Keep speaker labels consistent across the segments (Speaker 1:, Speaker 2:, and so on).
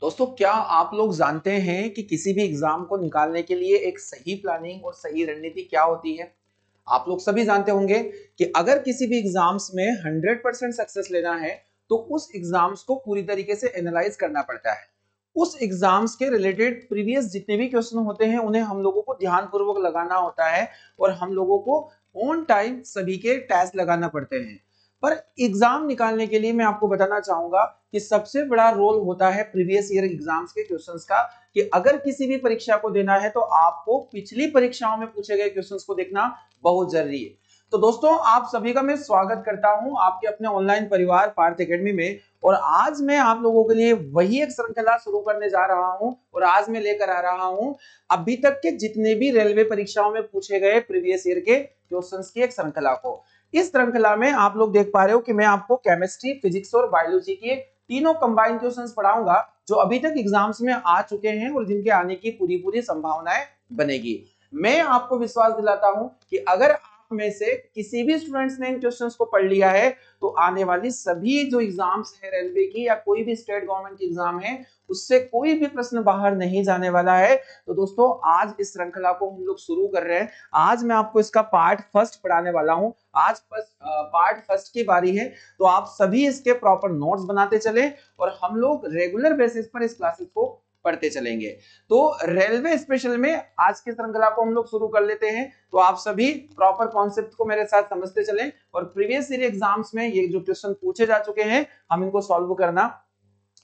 Speaker 1: दोस्तों, क्या आप लोग जानते हैं कि किसी भी एग्जाम को निकालने के लिए एक सही प्लानिंग और सही रणनीति क्या होती है। आप लोग सभी जानते होंगे कि अगर किसी भी एग्जाम्स में 100% सक्सेस लेना है तो उस एग्जाम्स को पूरी तरीके से एनालाइज करना पड़ता है। उस एग्जाम्स के रिलेटेड प्रीवियस जितने भी क्वेश्चन होते हैं उन्हें हम लोगों को ध्यानपूर्वक लगाना होता है और हम लोगों को ऑन टाइम सभी के टेस्ट लगाना पड़ते हैं। पर एग्जाम निकालने के लिए मैं आपको बताना चाहूंगा कि सबसे बड़ा रोल होता है प्रीवियस ईयर एग्जाम्स के क्वेश्चंस का। कि अगर किसी भी परीक्षा को देना है तो आपको पिछली परीक्षाओं में पूछे गए क्वेश्चंस को देखना बहुत जरूरी है। तो दोस्तों, आप सभी का मैं स्वागत करता हूं आपके अपने ऑनलाइन परिवार पार्थ एकेडमी में। और आज मैं आप लोगों के लिए वही एक श्रृंखला शुरू करने जा रहा हूं और आज मैं लेकर आ रहा हूं अभी तक के जितने भी रेलवे परीक्षाओं में पूछे गए प्रीवियस ईयर के क्वेश्चंस की एक श्रृंखला को। इस श्रृंखला में आप लोग देख पा रहे हो कि मैं आपको केमिस्ट्री, फिजिक्स और बायोलॉजी के तीनों कंबाइंड क्वेश्चंस पढ़ाऊंगा जो अभी तक एग्जाम्स में आ चुके हैं और जिनके आने की पूरी संभावनाएं बनेगी। मैं आपको विश्वास दिलाता हूं कि अगर आप में से किसी भी स्टूडेंट्स ने इन क्वेश्चंस को पढ़ लिया है तो आने वाली सभी जो एग्जाम्स है रेलवे की या कोई भी स्टेट गवर्नमेंट की एग्जाम है उससे कोई भी प्रश्न बाहर नहीं जाने वाला है। तो दोस्तों, आज इस श्रृंखला को हम लोग शुरू कर रहे हैं। आज मैं आपको इसका पार्ट फर्स्ट पढ़ाने वाला हूं। आज पार्ट फर्स्ट की बारी है, तो आप सभी इसके प्रॉपर नोट्स बनाते चले और हम लोग रेगुलर बेसिस पर इस क्लासेस को पढ़ते चलेंगे। तो रेलवे स्पेशल में आज की श्रृंखला को हम लोग शुरू कर लेते हैं। तो आप सभी प्रॉपर कॉन्सेप्ट को मेरे साथ समझते चलें और प्रीवियस ईयर एग्जाम्स में ये जो क्वेश्चन पूछे जा चुके हैं हम इनको सॉल्व करना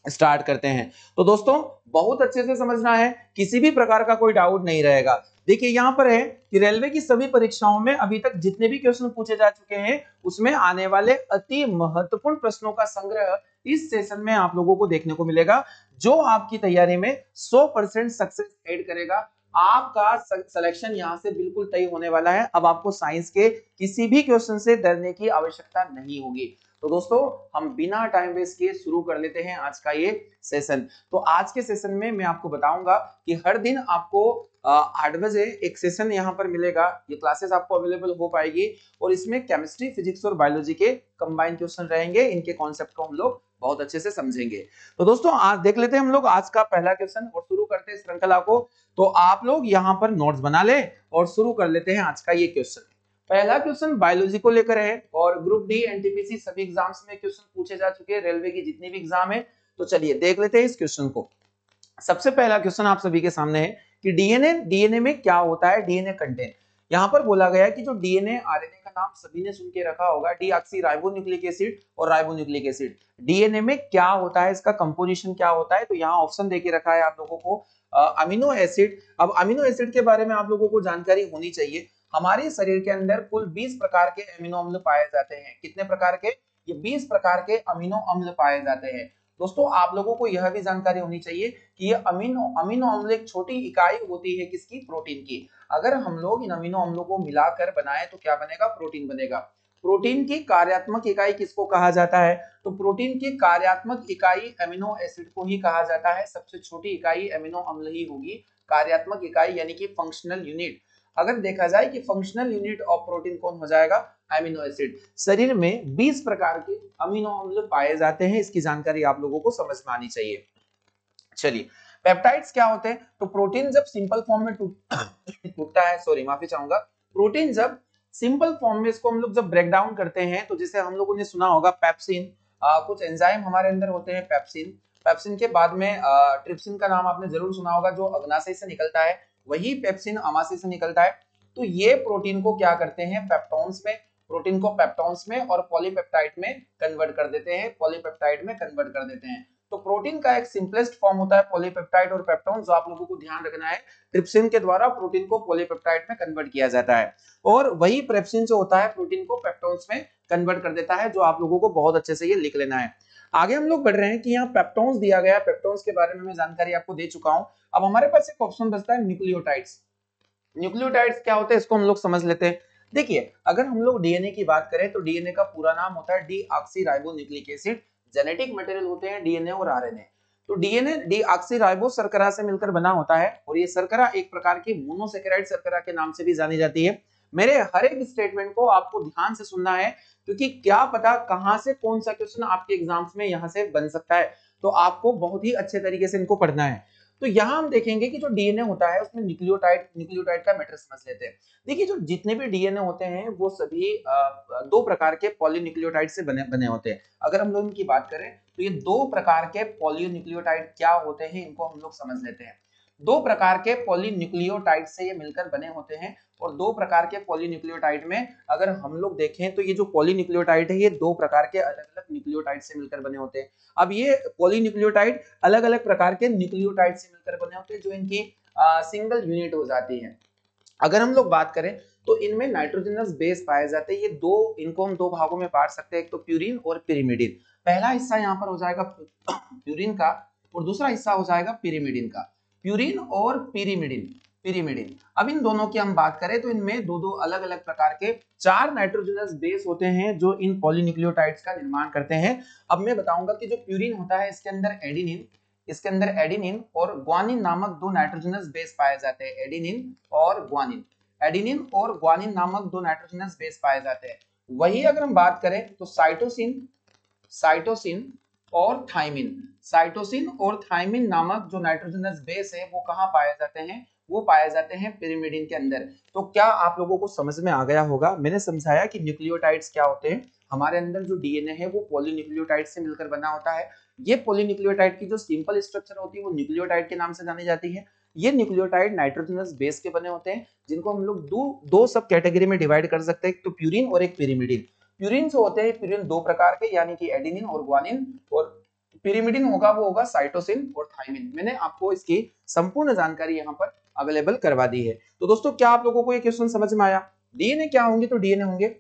Speaker 1: स्टार्ट करते हैं। तो दोस्तों, बहुत अच्छे से समझना है, किसी भी प्रकार का कोई डाउट नहीं रहेगा। देखिए यहां पर है कि रेलवे की सभी परीक्षाओं में अभी तक जितने भी क्वेश्चन पूछे जा चुके हैं उसमें आने वाले अति महत्वपूर्ण प्रश्नों का संग्रह इस सेशन में आप लोगों को देखने को मिलेगा, जो आपकी तैयारी में 100% सक्सेस ऐड करेगा। आपका सिलेक्शन यहां से बिल्कुल तय होने वाला है। अब आपको साइंस के किसी भी क्वेश्चन से डरने की आवश्यकता नहीं होगी। तो दोस्तों, हम बिना टाइम वेस्ट किए शुरू कर लेते हैं आज का ये सेशन। तो आज के सेशन में मैं आपको बताऊंगा कि हर दिन आपको 8 बजे एक सेशन यहाँ पर मिलेगा। ये क्लासेस आपको अवेलेबल हो पाएगी और इसमें केमिस्ट्री, फिजिक्स और बायोलॉजी के कंबाइंड क्वेश्चन रहेंगे। इनके कॉन्सेप्ट को हम लोग बहुत अच्छे से समझेंगे। तो दोस्तों, आज देख लेते हैं हम लोग आज का पहला क्वेश्चन और शुरू करते हैं श्रृंखला को। तो आप लोग यहाँ पर नोट्स बना ले और शुरू कर लेते हैं आज का ये क्वेश्चन। पहला क्वेश्चन बायोलॉजी को लेकर है और ग्रुप डी, एनटीपीसी सभी एग्जाम्स में क्वेश्चन पूछे जा चुके हैं रेलवे की जितनी भी एग्जाम है। तो चलिए देख लेते हैं इस क्वेश्चन को। सबसे पहला क्वेश्चन आप सभी के सामने है कि डीएनए में क्या होता है। डीएनए कंटेंट यहाँ पर बोला गया है कि जो डीएनए आरएनए का नाम सभी ने सुन के रखा होगा, डीऑक्सीराइबोन्यूक्लिक एसिड और राइबोन्यूक्लिक एसिड। डीएनए में क्या होता है, इसका कंपोजिशन क्या होता है। तो यहाँ ऑप्शन देके रखा है आप लोगों को अमीनो एसिड। अब अमीनो एसिड के बारे में आप लोगों को जानकारी होनी चाहिए। हमारे शरीर के अंदर कुल 20 प्रकार के अमीनो अम्ल पाए जाते हैं। कितने प्रकार के? ये 20 प्रकार के अमीनो अम्ल पाए जाते हैं। दोस्तों, आप लोगों को यह भी जानकारी होनी चाहिए कि ये अमीनो अम्ल एक छोटी इकाई होती है किसकी? प्रोटीन की। अगर हम लोग इन अमीनो अम्लों को मिलाकर बनाए तो क्या बनेगा? प्रोटीन बनेगा। प्रोटीन की कार्यात्मक इकाई किसको कहा जाता है? तो प्रोटीन की कार्यात्मक इकाई अमीनो एसिड को ही कहा जाता है। सबसे छोटी इकाई अमीनो अम्ल ही होगी। कार्यात्मक इकाई यानी कि फंक्शनल यूनिट। अगर देखा जाए कि फंक्शनल यूनिट ऑफ प्रोटीन कौन हो जाएगा? Amino acid. शरीर में 20 प्रकार के अमीनो अम्ल पाए जाते हैं, इसकी जानकारी आप लोगों को समझ में आनी चाहिए। चलिए, पेप्टाइड्स क्या होते हैं? तो प्रोटीन जब सिंपल फॉर्म में टूटता है, सॉरी माफी चाहूंगा, प्रोटीन जब सिंपल फॉर्म में इसको हम लोग जब ब्रेक डाउन करते हैं तो जिसे हम लोगों ने सुना होगा पेप्सिन, कुछ एंजाइम हमारे अंदर होते हैं पेप्सिन। पेप्सिन के बाद में ट्रिप्सिन का नाम आपने जरूर सुना होगा जो अग्नाशय से निकलता है, वही पेप्सिन अमाशय से निकलता है। तो ये प्रोटीन को क्या करते हैं? पेप्टोन्स में, प्रोटीन को पेप्टोन्स में और पॉलीपेप्टाइड में कन्वर्ट कर देते हैं, पॉलीपेप्टाइड में कन्वर्ट कर देते हैं। तो प्रोटीन का एक सिंपलेस्ट फॉर्म होता है पॉलीपेप्टाइड और पेप्टोन, जो आप लोगों को ध्यान रखना है। ट्रिप्सिन के द्वारा प्रोटीन को पॉलीपेप्टाइड में कन्वर्ट किया जाता है और वही पेप्सिन जो होता है प्रोटीन को पेप्टोन्स में कन्वर्ट कर देता है, जो आप लोगों को बहुत अच्छे से ये लिख लेना है। आगे हम लोग बढ़ रहे हैं कि यहाँ पेप्टोन्स दिया गया है। पेप्टोन्स के बारे में मैं जानकारी आपको दे चुका हूं। अब हमारे पास एक ऑप्शन बचता है न्यूक्लियोटाइड्स। न्यूक्लियोटाइड्स क्या होते हैं इसको हम लोग समझ लेते हैं। देखिए, अगर हम लोग डीएनए की बात करें तो डीएनए का पूरा नाम होता है डीऑक्सीराइबोन्यूक्लिक एसिड। जेनेटिक मटेरियल होते हैं डीएनए और आरएनए। तो डीएनए डीऑक्सीराइबो शर्करा से मिलकर बना होता है और ये शर्करा एक प्रकार की मोनोसेकेराइड शर्करा के नाम से भी जानी जाती है। मेरे हर एक स्टेटमेंट को आपको ध्यान से सुनना है क्योंकि क्या पता कहां से कौन सा क्वेश्चन आपके एग्जाम्स में यहां से बन सकता है। तो आपको बहुत ही अच्छे तरीके से इनको पढ़ना है। तो यहाँ हम देखेंगे कि जो डीएनए होता है उसमें न्यूक्लियोटाइड का मैटर समझ लेते हैं। देखिए जो जितने भी डीएनए होते हैं वो सभी दो प्रकार के पॉलीन्यूक्लियोटाइड से बने होते हैं। अगर हम लोग इनकी बात करें तो ये दो प्रकार के पॉलीन्यूक्लियोटाइड क्या होते हैं इनको हम लोग समझ लेते हैं। दो प्रकार के पॉलीन्यूक्लियोटाइड से ये मिलकर बने होते हैं और दो प्रकार के पॉलीन्यूक्लियोटाइड में अगर हम लोग देखें तो ये जो पॉलीन्यूक्लियोटाइड है ये दो प्रकार के अलग अलग न्यूक्लियोटाइड से मिलकर बने होते हैं। अब ये पॉलीन्यूक्लियोटाइड अलग अलग प्रकार के न्यूक्लियोटाइड से मिलकर बने होते हैं जो इनकी सिंगल यूनिट हो जाती है। अगर हम लोग बात करें तो इनमें नाइट्रोजनस बेस पाए जाते हैं। ये इनको हम दो भागों में बांट सकते हैं, एक तो प्यूरिन और पिरिमिडिन। पहला हिस्सा यहाँ पर हो जाएगा प्यूरिन का और दूसरा हिस्सा हो जाएगा पिरिमिडिन का। प्यूरिन और पिरिमिडिन अब इन दोनों की हम बात करें तो इनमें दो अलग अलग प्रकार के 4 नाइट्रोजनस बेस होते हैं जो इन पॉलीन्यूक्लियोटाइड्स का निर्माण करते हैं। अब मैं बताऊंगा कि जो प्यूरिन होता है इसके अंदर एडिनिन और ग्वानिन नामक दो नाइट्रोजनस बेस पाए जाते हैं। एडिनिन और ग्वानिन नामक दो नाइट्रोजनस बेस पाए जाते हैं। वही अगर हम बात करें तो साइटोसिन और थाइमिन नामक जो नाइट्रोजनस बेस है वो कहाँ पाए जाते हैं, वो पाए जाते हैं पिरिमिडिन के अंदर। तो क्या आप लोगों को समझ में आ गया होगा, मैंने समझाया कि न्यूक्लियोटाइड्स क्या होते हैं। हमारे अंदर जो डीएनए है वो पॉलीन्यूक्लियोटाइड से मिलकर बना होता है। ये पॉलीन्यूक्लियोटाइड की जो सिंपल स्ट्रक्चर होती है वो न्यूक्लियोटाइड के नाम से जानी जाती है। ये न्यूक्लियोटाइड नाइट्रोजनस बेस के बने होते हैं जिनको हम लोग दो सब कैटेगरी में डिवाइड कर सकते हैं, एक तो प्यूरिन और एक पिरिमिडिन। प्यूरिन जो होते हैं प्यूरिन दो प्रकार के यानी कि एडिनिन और ग्वानिन, और पिरिमिडिन होगा वो होगा साइटोसिन और थाइमिन। मैंने आपको इसकी संपूर्ण जानकारी यहाँ पर अवेलेबल करवा दी है। तो दोस्तों क्या आप लोगों को ये क्वेश्चन समझ में आया? डीएनए क्या होंगे, तो डीएनए होंगे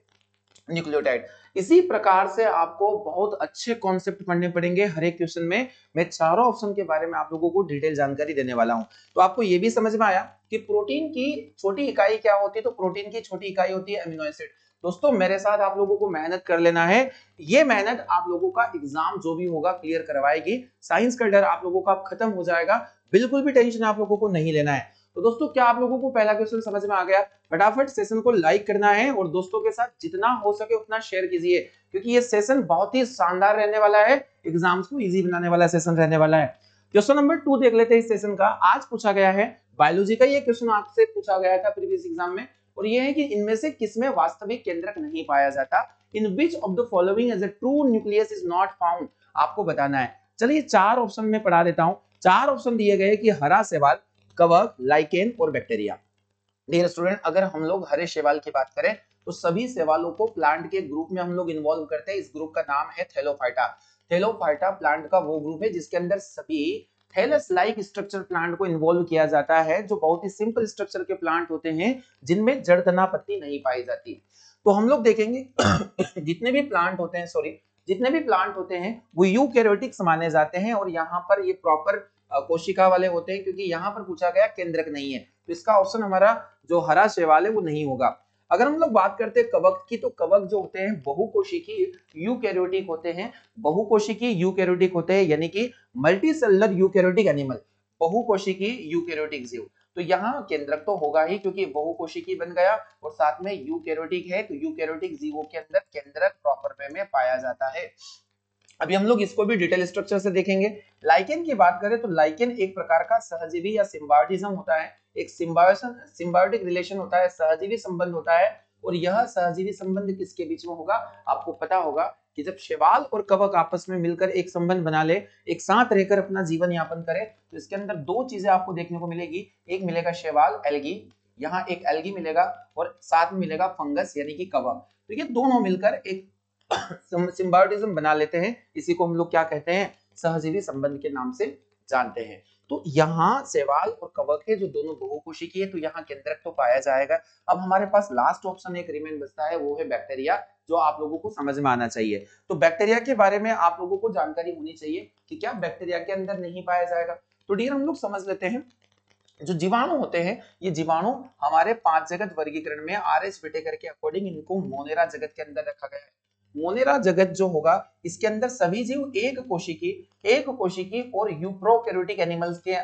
Speaker 1: न्यूक्लियोटाइड। इसी प्रकार से आपको बहुत अच्छे कॉन्सेप्ट पढ़ने पड़ेंगे हर एक क्वेश्चन में। मैं चारों ऑप्शन के बारे में आप लोगों को डिटेल जानकारी देने वाला हूं। तो आपको ये भी समझ में आया कि प्रोटीन की छोटी इकाई क्या होती है, तो प्रोटीन की छोटी इकाई होती है अमीनो एसिड। दोस्तों मेरे साथ आप लोगों को मेहनत कर लेना है। ये मेहनत आप लोगों का एग्जाम जो भी होगा क्लियर करवाएगी। साइंस का डर आप लोगों का खत्म हो जाएगा, बिल्कुल भी टेंशन आप लोगों को नहीं लेना है। तो दोस्तों क्या आप लोगों को पहला क्वेश्चन समझ में आ गया? फटाफट सेशन को लाइक करना है और दोस्तों के साथ जितना हो सके उतना शेयर कीजिए, क्योंकि ये सेशन बहुत ही शानदार रहने वाला है, एग्जाम्स को इजी बनाने वाला सेशन रहने वाला है। क्वेश्चन नंबर 2 देख लेते हैं इस सेशन का। आज पूछा गया है बायोलॉजी का, ये क्वेश्चन आपसे पूछा गया था प्रीवियस एग्जाम में, और ये है कि इनमें से किसमें वास्तविक केंद्रक नहीं पाया जाता। In which of the following as a true nucleus is not found, आपको बताना है। चलिए 4 ऑप्शन में पढ़ा देता हूं। 4 ऑप्शन दिए गए कि हरा शैवाल, कवक, लाइकेन और बैक्टीरिया। डियर स्टूडेंट, अगर हम लोग हरे शैवाल की बात करें तो सभी शैवालों को प्लांट के ग्रुप में हम लोग इन्वॉल्व करते हैं। इस ग्रुप का नाम है थैलोफाइटा। थैलोफाइटा प्लांट का वो ग्रुप है जिसके अंदर सभी थैलस लाइक स्ट्रक्चर प्लांट को इन्वॉल्व किया जाता है, जो बहुत ही सिंपल स्ट्रक्चर के प्लांट होते हैं जिनमें जड़ तना पत्ती नहीं पाई जाती। तो हम लोग देखेंगे जितने भी प्लांट होते हैं वो यूकैरियोटिक्स माने जाते हैं, और यहाँ पर ये प्रॉपर कोशिका वाले होते हैं, क्योंकि यहाँ पर पूछा गया केंद्रक नहीं है। तो इसका ऑप्शन हमारा जो हरा शैवाल है वो नहीं होगा। अगर हम लोग बात करते हैं कवक की, तो कवक जो होते हैं बहुकोशिकीय यूकैरियोटिक होते हैं, यानी कि मल्टीसेलुलर यूकैरियोटिक एनिमल, बहुकोशिकीय यूकैरियोटिक जीव। तो यहाँ केंद्रक तो होगा ही, क्योंकि बहुकोशिकीय बन गया और साथ में यूकैरियोटिक है, तो यूकैरियोटिक जीवों के अंदर केंद्रक प्रॉपर वे में पाया जाता है। अभी हम लोग इसको भी डिटेल स्ट्रक्चर से देखेंगे। लाइकेन की बात करें तो लाइकेन एक प्रकार का सहजीवी या सिम्बायोटिज्म होता है, एक सिम्बायोटिक रिलेशन होता है, सहजीवी संबंध होता है। और यह सहजीवी संबंध किसके बीच में होगा? आपको पता होगा कि जब शैवाल और कवक आपस में मिलकर एक संबंध बना ले, एक साथ रहकर अपना जीवन यापन करे, तो इसके अंदर दो चीजें आपको देखने को मिलेगी। एक मिलेगा शैवाल एल्गी, यहाँ एक एल्गी मिलेगा, और साथ में मिलेगा फंगस यानी कि कवक। तो ये दोनों मिलकर एक सिम्बायोटिज्म बना लेते हैं। इसी को हम लोग क्या कहते हैं? सहजीवी संबंध के नाम से जानते हैं। तो यहाँ शैवाल और कवक है जो दोनों बहुकोशिकीय है, तो यहाँ केंद्रक तो पाया जाएगा। अब हमारे पास लास्ट ऑप्शन एक रिमेन बचता है, वो है बैक्टीरिया, जो आप लोगों को समझ में आना चाहिए। तो बैक्टीरिया के बारे में आप लोगों को जानकारी होनी चाहिए कि क्या बैक्टीरिया के अंदर नहीं पाया जाएगा। तो डियर हम लोग समझ लेते हैं, जो जीवाणु होते हैं ये जीवाणु हमारे 5 जगत वर्गीकरण में आर.एच. विटेकर के अकॉर्डिंग इनको मोनेरा जगत के अंदर रखा गया है। मोनेरा जगत जो होगा इसके अंदर सभी जीव एक कोशिकीय और यूप्रोकैरियोटिक एनिमल्स के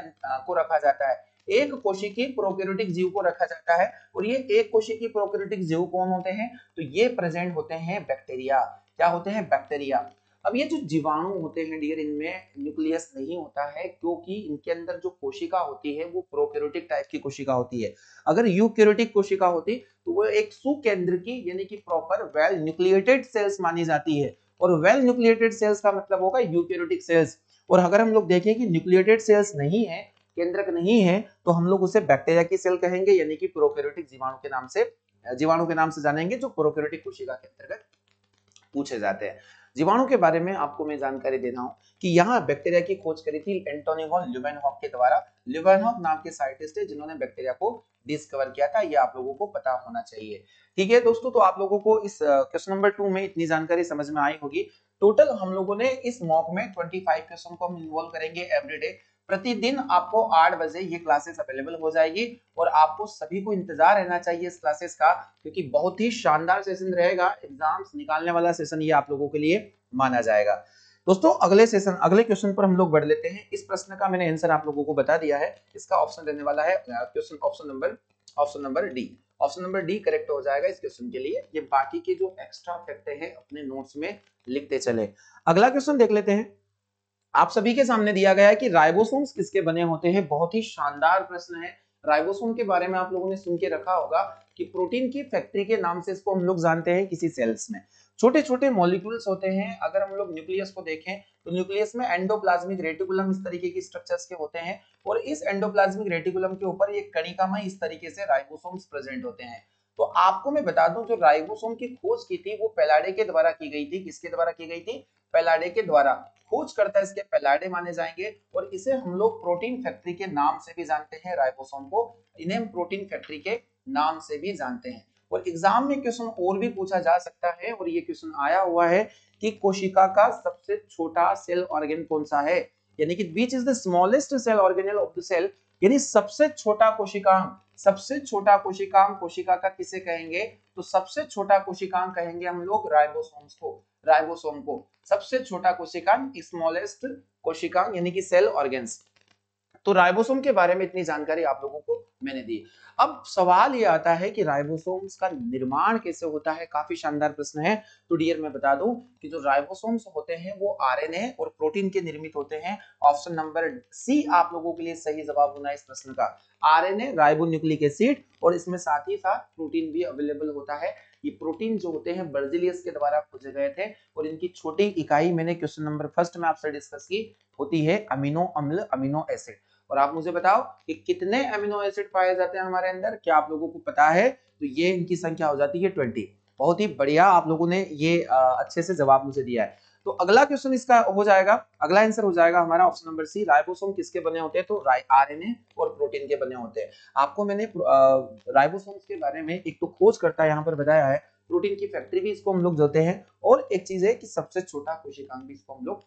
Speaker 1: को रखा जाता है। एक कोशिकीय प्रोकैरियोटिक जीव को रखा जाता है और ये एक कोशिकीय प्रोकैरियोटिक जीव कौन होते हैं? तो ये प्रेजेंट होते हैं बैक्टीरिया। क्या होते हैं? बैक्टीरिया। अब ये जो जीवाणु होते हैं डियर, इनमें न्यूक्लियस नहीं होता है क्योंकि इनके अंदर जो कोशिका होती है वो प्रोकैरियोटिक टाइप की कोशिका होती है। अगर यूकैरियोटिक कोशिका होती तो वो एक सुकेंद्र की यानी कि प्रॉपर वेल न्यूक्लिएटेड सेल्स मानी जाती है, और वेल न्यूक्लिएटेड सेल्स का मतलब होगा यूकैरियोटिक सेल्स। और अगर हम लोग देखें कि न्यूक्लिएटेड सेल्स नहीं है, केंद्रक नहीं है, तो हम लोग उसे बैक्टीरिया की सेल कहेंगे यानी कि प्रोकैरियोटिक जीवाणु के नाम से जानेंगे जो प्रोकैरियोटिक कोशिका के अंतर्गत पूछे जाते हैं। जीवाणु के बारे में आपको मैं जानकारी दे रहा हूं कि यहाँ बैक्टीरिया की खोज करी थी एंटोनी वॉन ल्यूवेनहॉक के द्वारा। ल्यूवेनहॉक नाम के साइंटिस्ट है जिन्होंने बैक्टीरिया को डिस्कवर किया था, ये आप लोगों को पता होना चाहिए। ठीक है दोस्तों, तो आप लोगों को इस क्वेश्चन नंबर 2 में इतनी जानकारी समझ में आई होगी। टोटल हम लोगों ने इस मॉक में 25 क्वेश्चन को हम इन्वॉल्व करेंगे एवरीडे। प्रतिदिन आपको 8 बजे ये क्लासेस अवेलेबल हो जाएगी और आपको सभी को इंतजार रहना चाहिए इस क्लासेस का, क्योंकि बहुत ही शानदार सेशन रहेगा, एग्जाम्स निकालने वाला सेशन ये आप लोगों के लिए माना जाएगा। दोस्तों अगले क्वेश्चन पर हम लोग बढ़ लेते हैं। इस प्रश्न का मैंने आंसर आप लोगों को बता दिया है। इसका ऑप्शन रहने वाला है option number D. Option number D correct हो जाएगा इस क्वेश्चन के लिए। ये बाकी के जो एक्स्ट्रा फैक्ट हैं अपने नोट्स में लिखते चले। अगला क्वेश्चन देख लेते हैं। आप सभी के सामने दिया गया है कि राइबोसोम्स किसके बने होते हैं। बहुत ही शानदार प्रश्न है। राइबोसोम के बारे में आप लोगों ने सुन के रखा होगा कि प्रोटीन की फैक्ट्री के नाम से इसको हम लोग जानते हैं। किसी सेल्स में छोटे छोटे मॉलिक्यूल्स होते हैं। अगर हम लोग न्यूक्लियस को देखें तो न्यूक्लियस में एंडोप्लाज्मिक रेटिकुलम इस तरीके की स्ट्रक्चर्स के होते हैं, और इस एंडोप्लाज्मिक रेटिकुलम के ऊपर एक कणिकामय इस तरीके से राइबोसोम्स प्रेजेंट होते हैं। तो आपको मैं बता दूं, जो राइबोसोम की खोज की थी वो पेलाडे के द्वारा की गई थी। किसके द्वारा की गई थी? पेलाडे के द्वारा। खोजकर्ता इसके पेलाडे माने जाएंगे, और इसे हम लोग प्रोटीन फैक्ट्री के नाम से भी जानते हैं। राइबोसोम को इन्हें प्रोटीन फैक्ट्री के नाम से भी जानते हैं। और एग्जाम में क्वेश्चन और भी पूछा जा सकता है, और ये क्वेश्चन आया हुआ है कि कोशिका का सबसे छोटा सेल ऑर्गन कौन सा है, यानी कि which is the smallest cell organelle of the cell, यानी सबसे छोटा कोशिकांग। सबसे छोटा कोशिकांग कोशिका का किसे कहेंगे? तो सबसे छोटा कोशिकांग कहेंगे हम लोग राइबोसोम को सबसे छोटा कोशिकांग, स्मॉलेस्ट कोशिकांग यानी कि सेल ऑर्गन्स। तो राइबोसोम के बारे में इतनी जानकारी आप लोगों को मैंने दी। अब सवाल ये आता है कि राइबोसोम्स का निर्माण कैसे होता है। काफी शानदार प्रश्न है। तो डियर मैं बता दूं कि जो राइबोसोम्स होते हैं वो आरएनए और प्रोटीन के निर्मित होते हैं। ऑप्शन नंबर सी आप लोगों के लिए सही जवाब होना है इस प्रश्न का। आरएनए राइबोन्यूक्लिक एसिड, और इसमें साथ ही साथ प्रोटीन भी अवेलेबल होता है। ये प्रोटीन जो होते हैं बर्जिलियस के द्वारा खोजे गए थे, और इनकी छोटी इकाई मैंने क्वेश्चन नंबर फर्स्ट में आपसे डिस्कस की होती है अमीनो अम्ल, अमीनो एसिड। और आप मुझे बताओ कि कितने अमीनो एसिड पाए जाते हैं हमारे अंदर, क्या आप लोगों को पता है? तो ये इनकी संख्या हो जाती है 20। बहुत ही बढ़िया, आप लोगों ने ये अच्छे से जवाब मुझे दिया है। तो अगला क्वेश्चन इसका हो जाएगा, अगला आंसर हो जाएगा हमारा ऑप्शन नंबर सी। राइबोसोम किसके बने होते हैं? तो आरएनए और प्रोटीन के बने होते हैं। आपको मैंने राइबोसोम्स के बारे में एक तो खोज करता यहाँ पर बताया है, प्रोटीन की फैक्ट्री भी इसको हम लोग जोते हैं, और एक चीज है कि सबसे छोटा कोशिकांग भी इसको हम लोग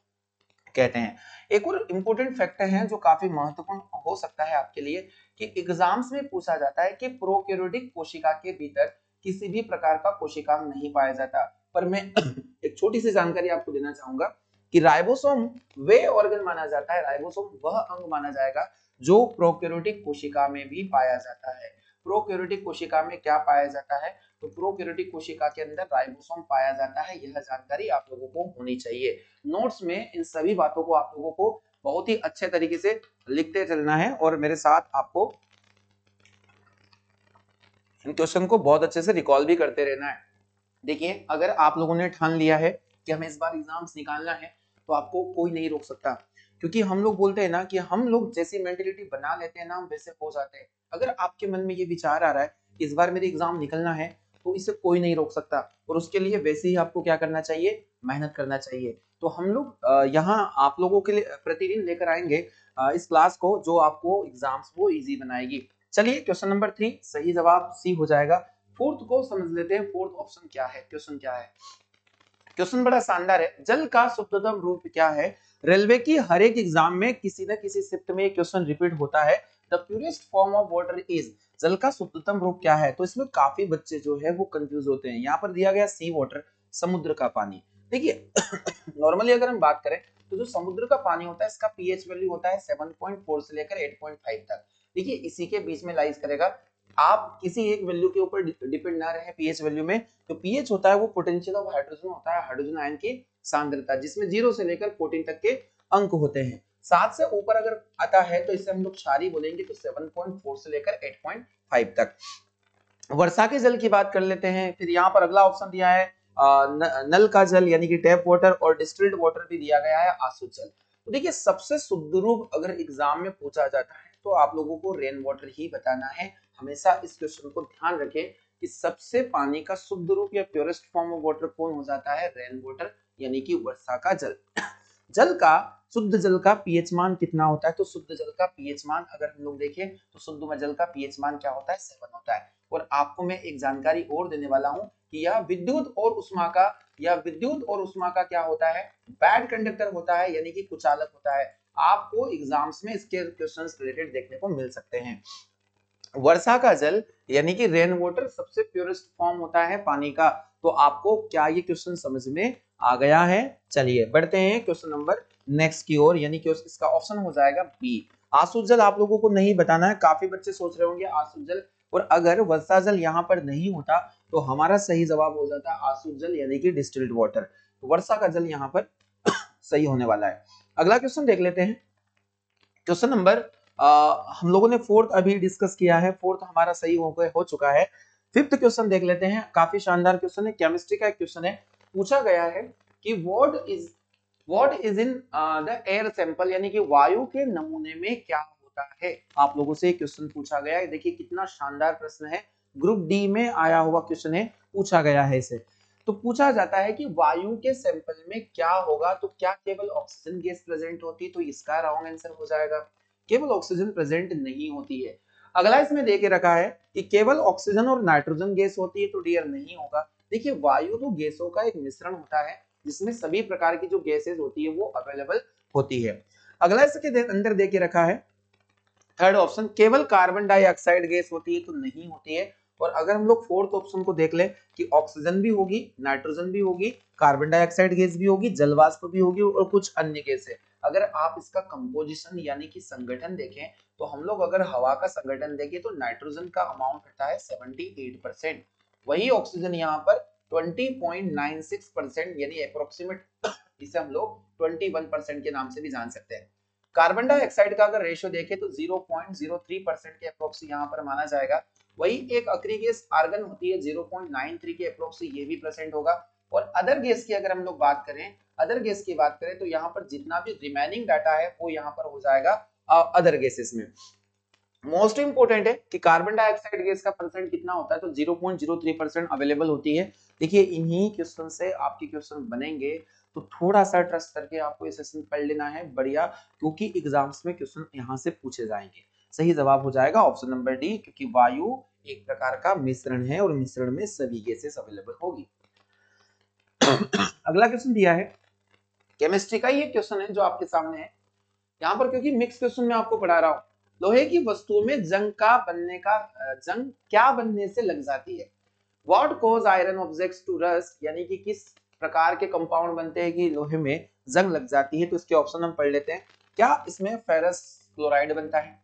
Speaker 1: कहते हैं। एक और इंपॉर्टेंट फैक्टर है जो काफी महत्वपूर्ण हो सकता है आपके लिए, कि एग्जाम्स में पूछा जाता है कि प्रोकैरियोटिक कोशिका के भीतर किसी भी प्रकार का कोशिकांग नहीं पाया जाता। पर मैं एक छोटी सी जानकारी आपको देना चाहूंगा कि राइबोसोम वे ऑर्गन माना जाता है, राइबोसोम वह अंग माना जाएगा जो प्रोकैरियोटिक कोशिका में भी पाया जाता है। प्रोकैरियोटिक कोशिका में क्या पाया जाता है? तो प्रोकैरियोटिक कोशिका के अंदर राइबोसोम पाया जाता है। यह जानकारी आप लोगों को होनी चाहिए। नोट्स में इन सभी बातों को आप लोगों को बहुत ही अच्छे तरीके से लिखते चलना है, और मेरे साथ आपको इन क्वेश्चन को बहुत अच्छे से रिकॉल भी करते रहना है। देखिए, अगर आप लोगों ने ठान लिया है कि हमें इस बार एग्जाम्स निकालना है, तो आपको कोई नहीं रोक सकता, क्योंकि हम लोग बोलते हैं ना कि हम लोग जैसी मेंटेलिटी बना लेते हैं ना, हम वैसे हो जाते हैं। अगर आपके मन में ये विचार आ रहा है कि इस बार मेरे एग्जाम निकलना है, तो इसे कोई नहीं रोक सकता, और उसके लिए वैसे ही आपको क्या करना चाहिए? मेहनत करना चाहिए। तो हम लोग यहाँ आप लोगों के लिए प्रतिदिन लेकर आएंगे इस क्लास को, जो आपको एग्जाम्स को इजी बनाएगी। चलिए, क्वेश्चन नंबर 3 सही जवाब सी हो जाएगा। फोर्थ को समझ लेते हैं। फोर्थ ऑप्शन क्या है? क्वेश्चन क्या है? क्वेश्चन बड़ा शानदार है। जल का शुद्धतम रूप क्या है? रेलवे की हर एक एग्जाम में किसी न किसी शिफ्ट में क्वेश्चन रिपीट होता है। The purest form of water is, जल का शुद्धतम रूप क्या है? तो इसमें काफी बच्चे जो है वो कंफ्यूज होते हैं। यहाँ पर दिया गया सी वाटर, समुद्र का पानी। देखिए नॉर्मली अगर हम बात करें तो जो समुद्र का पानी होता है इसका पीएच वैल्यू होता है 7.4 से लेकर 8.5 तक। देखिए इसी के बीच में लाइज करेगा। आप किसी एक वैल्यू के ऊपर डिपेंड ना रहे पीएच वैल्यू में। तो पीएच होता है वो पोटेंशियल ऑफ हाइड्रोजन होता है, हाइड्रोजन आयन की सांद्रता, जिसमें 0 से लेकर 14 तक के अंक होते हैं। 7 से ऊपर अगर आता है तो इसे हम लोग क्षारीय बोलेंगे, तो 7.4 से लेकर 8.5 तक। वर्षा के जल की बात कर लेते हैं। फिर यहाँ पर अगला ऑप्शन दिया है नल का जल यानी कि टैप वाटर, और डिस्टिल्ड वाटर भी दिया गया है आसुत जल। तो देखिए सबसे शुद्ध रूप अगर एग्जाम में पूछा जाता है तो आप लोगों को रेन वाटर ही बताना है। हमेशा इस क्वेश्चन को ध्यान रखें कि सबसे पानी का शुद्ध रूप या प्योरेस्ट फॉर्म ऑफ वाटर कौन हो जाता है, रेन वाटर यानी कि वर्षा का जल। जल का शुद्ध जल का पीएच मान कितना होता है, तो शुद्ध जल का पीएच मान अगर हम लोग देखें तो शुद्ध जल का पीएच मान क्या होता है, 7 होता है। और आपको मैं एक जानकारी और देने वाला हूं कि यह विद्युत और उष्मा का क्या होता है, बैड कंडक्टर होता है, यानी कि कुचालक होता है। आपको एग्जाम्स में इसके क्वेश्चंस रिलेटेड देखने को मिल सकते हैं। वर्षा का जल यानी कि रेन वाटर सबसे प्योरेस्ट फॉर्म होता है पानी का। तो आपको क्या ये क्वेश्चन समझ में आ गया है? चलिए बढ़ते हैं क्वेश्चन नंबर नेक्स्ट की ओर, यानी कि इसका ऑप्शन हो जाएगा बी। आसुत जल आप लोगों को नहीं बताना है। काफी बच्चे सोच रहे होंगे आसुत जल, और अगर वर्षा जल यहाँ पर नहीं होता तो हमारा सही जवाब हो जाता आसुत जल यानी कि डिस्टिल्ड वाटर। वर्षा का जल यहाँ पर सही होने वाला है। अगला क्वेश्चन देख लेते हैं। क्वेश्चन नंबर हम लोगों ने फोर्थ अभी डिस्कस किया है, फोर्थ हमारा सही हो चुका है। फिफ्थ क्वेश्चन देख लेते हैं। काफी शानदार क्वेश्चन है, केमिस्ट्री का एक क्वेश्चन है। पूछा गया है कि what is in the air sample, यानी कि वायु के नमूने में क्या होता है। आप लोगों से क्वेश्चन पूछा गया है। देखिए कितना शानदार प्रश्न है, ग्रुप डी में आया हुआ क्वेश्चन है, पूछा गया है इसे। तो पूछा जाता है कि वायु के सैंपल में क्या होगा, तो क्या केवल ऑक्सीजन गैस प्रेजेंट होती है, तो इसका रॉन्ग आंसर हो जाएगा। केवल ऑक्सीजन प्रेजेंट नहीं होती है। अगला इसमें देके रखा है कि केवल ऑक्सीजन और नाइट्रोजन गैस होती है, तो डियर नहीं होगा। देखिए वायु तो गैसों का एक मिश्रण होता है जिसमें सभी प्रकार की जो गैसेस होती है वो अवेलेबल होती है। अगला इसके अंदर देके रखा है थर्ड ऑप्शन, केवल कार्बन डाइऑक्साइड गैस होती है, तो नहीं होती है। और अगर हम लोग फोर्थ ऑप्शन को देख लें कि ऑक्सीजन भी होगी, नाइट्रोजन भी होगी, कार्बन डाइऑक्साइड गैस भी होगी, जलवाष्प भी होगी और कुछ अन्य गैस है। अगर आप इसका कंपोजिशन यानी कि संगठन देखें तो हम लोग अगर हवा का संगठन देखें तो नाइट्रोजन का अमाउंट होता है 78%, वही ऑक्सीजन यहाँ पर 20.96% यानी अप्रोक्सीमेट, इसे हम लोग 21% के नाम से भी जान सकते हैं। कार्बन डाइऑक्साइड का अगर रेशियो देखें तो 0.03% के अप्रोक्स यहाँ पर माना जाएगा। वही एक अक्री गैस आर्गन होती है 0.93 के अप्रोक्स, ये भी प्रेजेंट होगा। और अदर गैस की अगर हम लोग बात करें तो यहाँ पर जितना भी रिमेनिंग डाटा है वो यहाँ पर हो जाएगा अदर गैसेस में। मोस्ट इंपोर्टेंट है कि कार्बन डाइऑक्साइड गैस का परसेंट कितना होता है, तो 0.03% अवेलेबल होती है। देखिए इन्हीं क्वेश्चन से आपके क्वेश्चन बनेंगे, तो थोड़ा सा ट्रस्ट करके आपको ये सेशन पढ़ लेना है बढ़िया, क्योंकि एग्जाम्स में क्वेश्चन यहाँ से पूछे जाएंगे। सही जवाब हो जाएगा ऑप्शन नंबर डी, क्योंकि वायु एक प्रकार का मिश्रण है और मिश्रण में सभी गैसेस अवेलेबल होगी। अगला क्वेश्चन दिया है केमिस्ट्री का, ये क्वेश्चन है जो आपके सामने है यहाँ पर, क्योंकि मिक्स क्वेश्चन में आपको पढ़ा रहा हूँ। लोहे की वस्तुओं में जंग क्या बनने से लग जाती है। What cause iron objects to rust, यानी कि किस प्रकार के कंपाउंड बनते हैं कि लोहे में जंग लग जाती है। तो इसके ऑप्शन हम पढ़ लेते हैं। क्या इसमें फेरस क्लोराइड बनता है,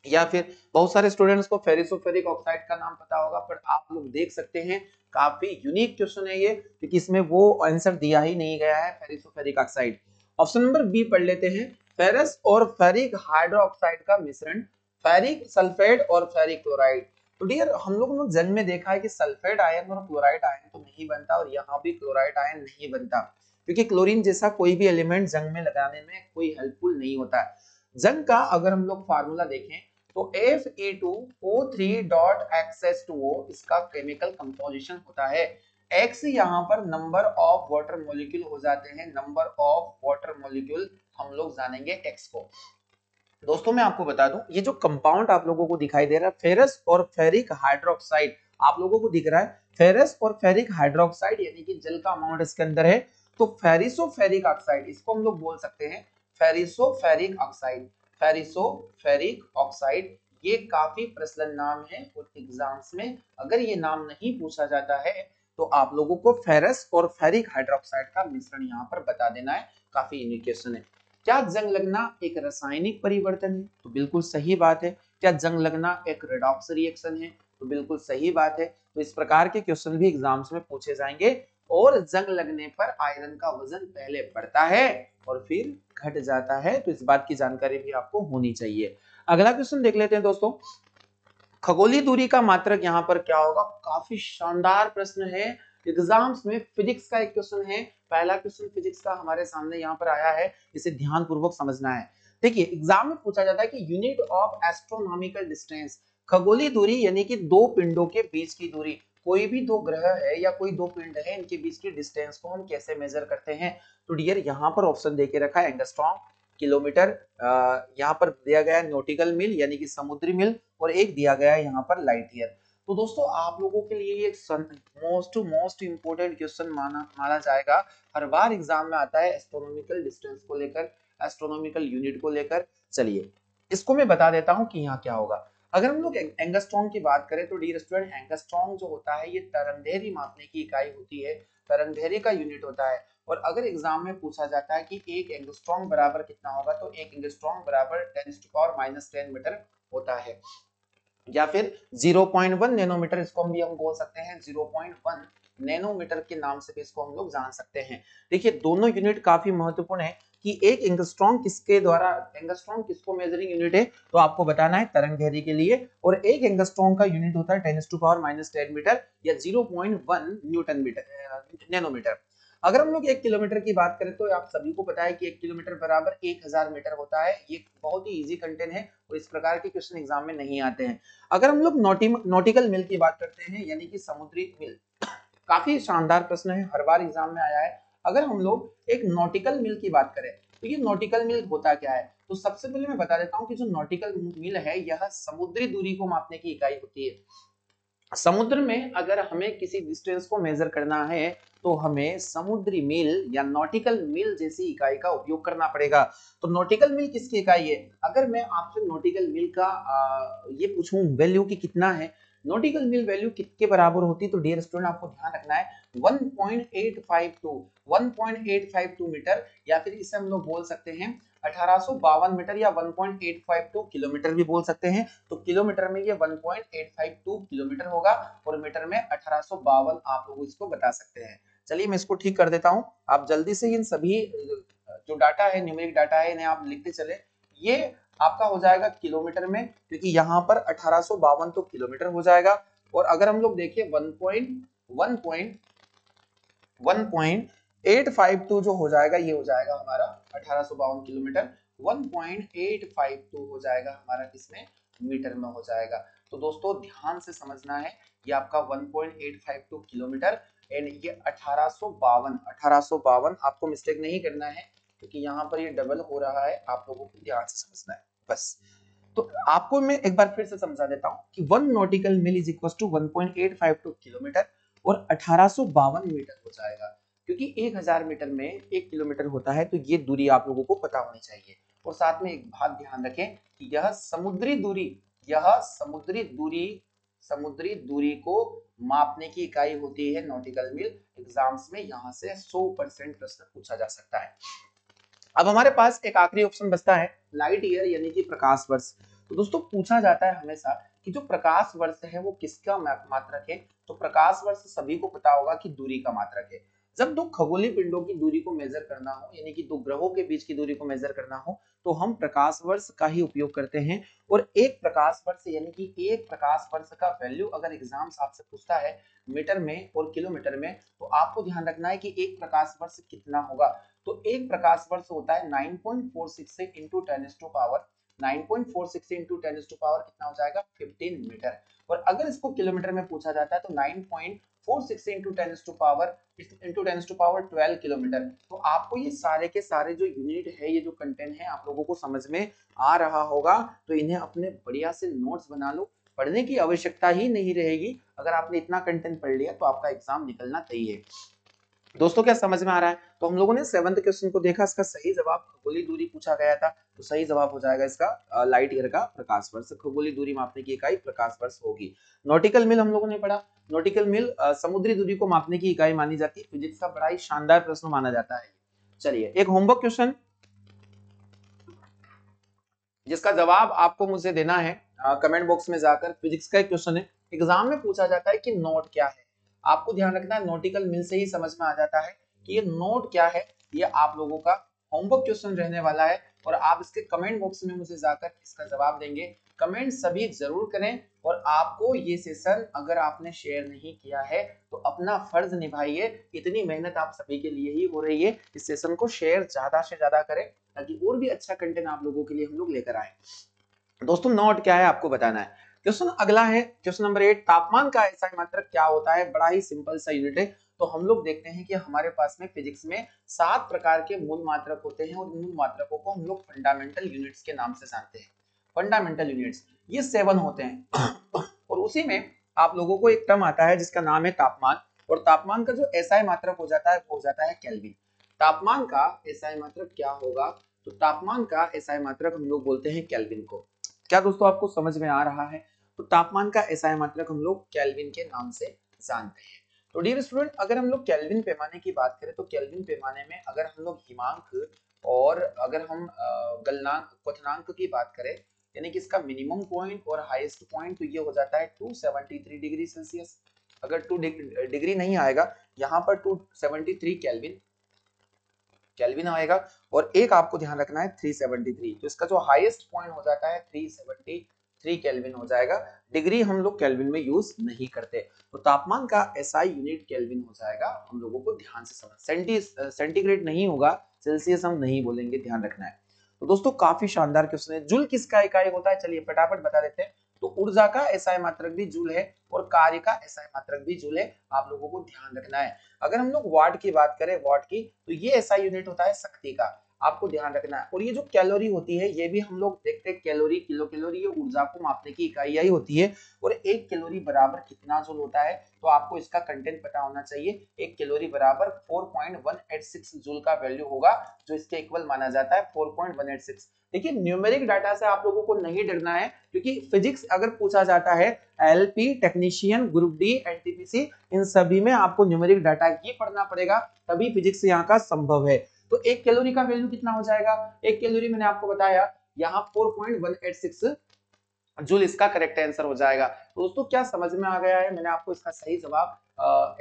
Speaker 1: या फिर बहुत सारे स्टूडेंट्स को फेरिसोफेरिक ऑक्साइड का नाम पता होगा, पर आप लोग देख सकते हैं काफी यूनिक क्वेश्चन है ये, क्योंकि इसमें वो आंसर दिया ही नहीं गया है फेरिसोफेरिक ऑक्साइड। ऑप्शन नंबर बी पढ़ लेते हैं। फेरस और फेरिक हाइड्रोक्साइड का मिश्रण, फेरिक सल्फेट और फेरिक क्लोराइड। तो डियर हम लोगों ने जंग में देखा है कि सल्फेट आयन और क्लोराइड आयन तो नहीं बनता, और यहाँ भी क्लोराइड आयन नहीं बनता, क्योंकि क्लोरीन जैसा कोई भी एलिमेंट जंग में लगाने में कोई हेल्पफुल नहीं होता है। जंग का अगर हम लोग फार्मूला देखें तो Fe2O3.XH2O इसका केमिकल कंपोजिशन होता है। X यहाँ पर नंबर ऑफ वाटर मॉलिक्यूल हो जाते हैं, नंबर ऑफ वाटर मॉलिक्यूल हम लोग जानेंगे X को। दोस्तों मैं आपको बता दूं, ये जो कंपाउंड आप लोगों को दिखाई दे रहा है फेरस और फेरिक हाइड्रोक्साइड, आप लोगों को दिख रहा है फेरस और फेरिक हाइड्रोक्साइड, यानी कि जल का अमाउंट इसके अंदर है। तो फेरिसोफेरिक ऑक्साइड इसको हम लोग बोल सकते हैं फेरिसोफेरिक ऑक्साइड, फेरिसोफेरिक ऑक्साइड। ये काफी प्रचलन नाम है, और एग्जाम्स में अगर ये नाम नहीं पूछा जाता है तो आप लोगों को फेरस और फेरिक हाइड्रोक्साइड का मिश्रण यहाँ पर बता देना है। काफी यूनिक क्वेश्चन है। क्या जंग लगना एक रासायनिक परिवर्तन है, तो बिल्कुल सही बात है। क्या जंग लगना एक रेडॉक्स रिएक्शन है? तो बिल्कुल सही बात है। तो इस प्रकार के क्वेश्चन भी एग्जाम्स में पूछे जाएंगे। और जंग लगने पर आयरन का वजन पहले बढ़ता है और फिर घट जाता है, तो इस बात की जानकारी भी आपको होनी चाहिए। अगला क्वेश्चन देख लेते हैं दोस्तों। खगोलीय दूरी का मात्रक यहाँ पर क्या होगा? काफी शानदार प्रश्न है, एग्जाम्स में फिजिक्स का एक क्वेश्चन है। पहला क्वेश्चन फिजिक्स का हमारे सामने यहाँ पर आया है, इसे ध्यान पूर्वक समझना है। देखिए एग्जाम में पूछा जाता है कि यूनिट ऑफ एस्ट्रोनॉमिकल डिस्टेंस, खगोलीय दूरी यानी कि दो पिंडों के बीच की दूरी। कोई भी दो ग्रह है या कोई दो पिंड है, इनके बीच की डिस्टेंस को हम कैसे मेजर करते हैं? तो डियर यहाँ पर ऑप्शन देके रखा है एंगस्ट्रॉम, किलोमीटर, यहाँ पर दिया गया है नॉटिकल मील यानी कि समुद्री मील, और एक दिया गया है यहाँ पर लाइट ईयर। तो दोस्तों आप लोगों के लिए ये मोस्ट इंपोर्टेंट क्वेश्चन माना जाएगा। हर बार एग्जाम में आता है एस्ट्रोनॉमिकल डिस्टेंस को लेकर, एस्ट्रोनॉमिकल यूनिट को लेकर। चलिए इसको मैं बता देता हूँ कि यहाँ क्या होगा। अगर हम लोग एंगस्ट्रॉम की बात करें तो डियर स्टूडेंट, एंगस्ट्रॉम जो होता है ये तरंगदैर्घ्य मापने की इकाई होती है, तरंगदैर्घ्य का यूनिट होता है। और अगर एग्जाम में पूछा जाता है कि एक एंगस्ट्रॉम बराबर कितना होगा, तो एक एंगस्ट्रॉम बराबर 10⁻⁻10 मीटर होता है, या फिर 0.1 नैनोमीटर, इसको हम बोल सकते हैं 0.1 नैनोमीटर के नाम से भी इसको हम लोग जान सकते हैं। देखिए दोनों यूनिट काफी महत्वपूर्ण है कि एक एंगस्ट्रॉम किसके द्वारा, एंगस्ट्रॉम किसको मेजरिंग यूनिट है, तो आपको बताना है तरंगदैर्घ्य के लिए। और एक एंगस्ट्रॉम का यूनिट होता है 10⁻⁻10 मीटर या 0.1 न्यूटन मीटर नैनोमीटर। अगर हम लोग 1 किलोमीटर की बात करें तो आप सभी को पता है कि 1 किलोमीटर बराबर 1000 मीटर होता है। ये बहुत ही इजी कंटेंट है और इस प्रकार के क्वेश्चन एग्जाम में नहीं आते हैं। अगर हम लोग नॉटिकल मील की बात करते हैं यानी कि समुद्री मील, काफी शानदार प्रश्न है, हर बार एग्जाम में आया है। अगर हम लोग एक नॉटिकल मील की बात करें तो ये नॉटिकल मील होता क्या है? तो सबसे पहले मैं बता देता हूँ कि जो नॉटिकल मील है यह समुद्री दूरी को मापने की इकाई होती है। समुद्र में अगर हमें किसी डिस्टेंस को मेजर करना है तो हमें समुद्री मील या नॉटिकल मील जैसी इकाई का उपयोग करना पड़ेगा। तो नॉटिकल मील किसकी इकाई है? अगर मैं आपसे नॉटिकल मील का ये पूछूं वैल्यू कि कितना है, नॉटिकल मील वैल्यू कितने बराबर होती है, तो डियर स्टूडेंट आपको ध्यान रखना है 1.852 मीटर, या फिर इसे हम लोग बोल सकते हैं 1852 मीटर या 1.852 किलोमीटर भी बोल सकते हैं। तो किलोमीटर में ये 1.852 किलोमीटर होगा और मीटर में 1852 आप लोग इसको बता सकते हैं। चलिए मैं इसको ठीक कर देता हूं, आप जल्दी से इन सभी जो डाटा है, न्यूमेरिक डाटा है, इन्हें आप लिखते चले। ये आपका हो जाएगा किलोमीटर में, क्योंकि यहाँ पर 1852 तो किलोमीटर हो जाएगा। और अगर हम लोग देखें 1.852 जो हो जाएगा, ये हो जाएगा हमारा 1852 किलोमीटर, 1.852 हो जाएगा हमारा किसमें, मीटर में हो जाएगा। तो दोस्तों ध्यान से समझना है, ये आपका 1.852 किलोमीटर एंड ये 1852 आपको मिस्टेक नहीं करना है क्योंकि यहाँ पर ये डबल हो रहा है, आप लोगों को ध्यान से समझना है बस। तो आपको मैं एक बार फिर से समझा देता हूँ कि 1 nautical mile is equal to 1.852 kilometre और 1852 मीटर हो जाएगा। क्योंकि 1000 मीटर में 1 किलोमीटर होता है, तो ये दूरी आप लोगों को पता होनी चाहिए। और साथ में एक बात ध्यान रखें कि यह समुद्री दूरी को मापने की इकाई होती है नॉटिकल मील। एग्जाम्स में यहाँ से 100% प्रश्न पूछा जा सकता है। अब हमारे पास एक आखिरी ऑप्शन बचता है लाइट ईयर यानी कि प्रकाश वर्ष। तो दोस्तों पूछा जाता है हमेशा कि जो प्रकाश वर्ष है वो किसका मात्रक है? तो प्रकाश वर्ष सभी को पता होगा कि दूरी का मात्रक है। जब दो खगोलीय पिंडों की दूरी को मेजर करना हो यानी कि दो ग्रहों के बीच की दूरी को मेजर करना हो तो हम प्रकाश वर्ष का ही उपयोग करते हैं। और एक प्रकाश वर्ष यानी कि एक प्रकाश वर्ष का वैल्यू अगर एग्जाम्स आपसे पूछता है मीटर में और किलोमीटर में, तो आपको ध्यान रखना है कि एक प्रकाश वर्ष कितना होगा। तो एक प्रकाश वर्ष होता है 9.46 से इंटू 10⁻⁴ 9.46 इंटू 10⁻⁴ कितना हो जाएगा 15 मीटर। और अगर इसको किलोमीटर में पूछा जाता है तो 9.46 इंटू 10⁻12 किलोमीटर। तो आपको ये सारे के सारे जो यूनिट है, ये जो कंटेंट है आप लोगों को समझ में आ रहा होगा, तो इन्हें अपने बढ़िया से नोट्स बना लो, पढ़ने की आवश्यकता ही नहीं रहेगी। अगर आपने इतना कंटेंट पढ़ लिया तो आपका एग्जाम निकलना तय है। दोस्तों क्या समझ में आ रहा है? तो हम लोगों ने 7th क्वेश्चन को देखा, इसका सही जवाब खगोलीय दूरी पूछा गया था, तो सही जवाब हो जाएगा इसका लाइट ईयर का प्रकाश वर्ष। खगोलीय दूरी मापने की इकाई प्रकाश वर्ष होगी। नॉटिकल मील हम लोगों ने पढ़ा, नॉटिकल मील समुद्री दूरी को मापने की इकाई मानी जाती है। फिजिक्स का बड़ा ही शानदार प्रश्न माना जाता है। चलिए एक होमवर्क क्वेश्चन जिसका जवाब आपको मुझे देना है, कमेंट बॉक्स में जाकर। फिजिक्स का एक क्वेश्चन है, एग्जाम में पूछा जाता है कि नोट क्या है। आपको ध्यान रखना है, नोटिकल मिल से ही समझ में आ जाता है कि ये नोट क्या है। ये आप लोगों का होमवर्क क्वेश्चन रहने वाला है और आप इसके कमेंट बॉक्स में मुझे जाकर इसका जवाब देंगे। कमेंट सभी जरूर करें और आपको ये सेशन अगर आपने शेयर नहीं किया है तो अपना फर्ज निभाइए। इतनी मेहनत आप सभी के लिए ही हो रही है, इस सेशन को शेयर ज्यादा से ज्यादा करें ताकि और भी अच्छा कंटेंट आप लोगों के लिए हम लोग लेकर आए। दोस्तों नोट क्या है आपको बताना है। क्वेश्चन अगला है, क्वेश्चन नंबर 8, तापमान का एसआई मात्रक क्या होता है। बड़ा ही सिंपल सा यूनिट है। तो हम लोग देखते हैं कि हमारे पास में फिजिक्स में 7 प्रकार के मूल मात्रक होते हैं और मूल मात्रकों को हम लोग फंडामेंटल यूनिट्स के नाम से जानते हैं। फंडामेंटल यूनिट्स ये 7 होते हैं और उसी में आप लोगों को एक टर्म आता है जिसका नाम है तापमान। और तापमान का जो एसआई मात्रक हो जाता है वो हो जाता है केल्विन। तापमान का एसआई मात्रक क्या होगा, तो तापमान का एसआई मात्रक हम लोग बोलते हैं केल्विन को। क्या दोस्तों आपको समझ में आ रहा है। तो तापमान का एसआई मात्रक हम लोग केल्विन के नाम से जानते हैं। तो डियर स्टूडेंट, अगर हम लोग केल्विन पैमाने की बात करें तो केल्विन पैमाने में अगर हम लोग हिमांक और अगर हम गलनांक क्वथनांक की बात करें, यानी कि इसका मिनिमम पॉइंट और हाईएस्ट पॉइंट, तो ये हो जाता है 273 डिग्री सेल्सियस। अगर 2 डिग्री नहीं आएगा यहाँ पर 273 केल्विन केल्विन आएगा। और एक आपको ध्यान रखना है 373, तो इसका जो हाईएस्ट पॉइंट हो जाता है 373 केल्विन हो जाएगा। डिग्री हम लोग केल्विन में यूज नहीं करते। तो तापमान का एसआई यूनिट केल्विन हो जाएगा। हम लोगों को ध्यान से समझ, सेंटीग्रेड नहीं होगा, सेल्सियस हम नहीं बोलेंगे, ध्यान रखना है। तो दोस्तों काफी शानदार क्वेश्चन है। जूल किसका इकाई होता है, चलिए फटाफट बता देते हैं। तो ऊर्जा का एसआई मात्रक भी जूल है और कार्य का एसआई मात्रक भी जूल है, आप लोगों को ध्यान रखना है। अगर हम लोग वाट की बात करें, वाट की, तो ये एसआई यूनिट होता है शक्ति का, आपको ध्यान रखना है। और ये जो कैलोरी होती है ये भी हम लोग देखते हैं, कैलोरी किलो कैलोरी, ये ऊर्जा को मापने की इकाई यही होती है। और 1 कैलोरी बराबर कितना जूल होता है, तो आपको इसका कंटेंट पता होना चाहिए। 1 कैलोरी बराबर 4.186 जूल का वैल्यू होगा, जो इसके इक्वल माना जाता है 4.186। देखिए न्यूमेरिक डाटा से आप लोगों को नहीं डरना है, क्योंकि फिजिक्स अगर पूछा जाता है LP, technician, group D, NTPC, इन सभी में आपको न्यूमेरिक डाटा ही पढ़ना पड़ेगा, तभी फिजिक्स यहाँ का संभव है। तो 1 कैलोरी का वैल्यू कितना हो जाएगा, 1 कैलोरी मैंने आपको बताया यहाँ 4.186 जूल इसका करेक्ट आंसर हो जाएगा। तो दोस्तों क्या समझ में आ गया है, मैंने आपको इसका सही जवाब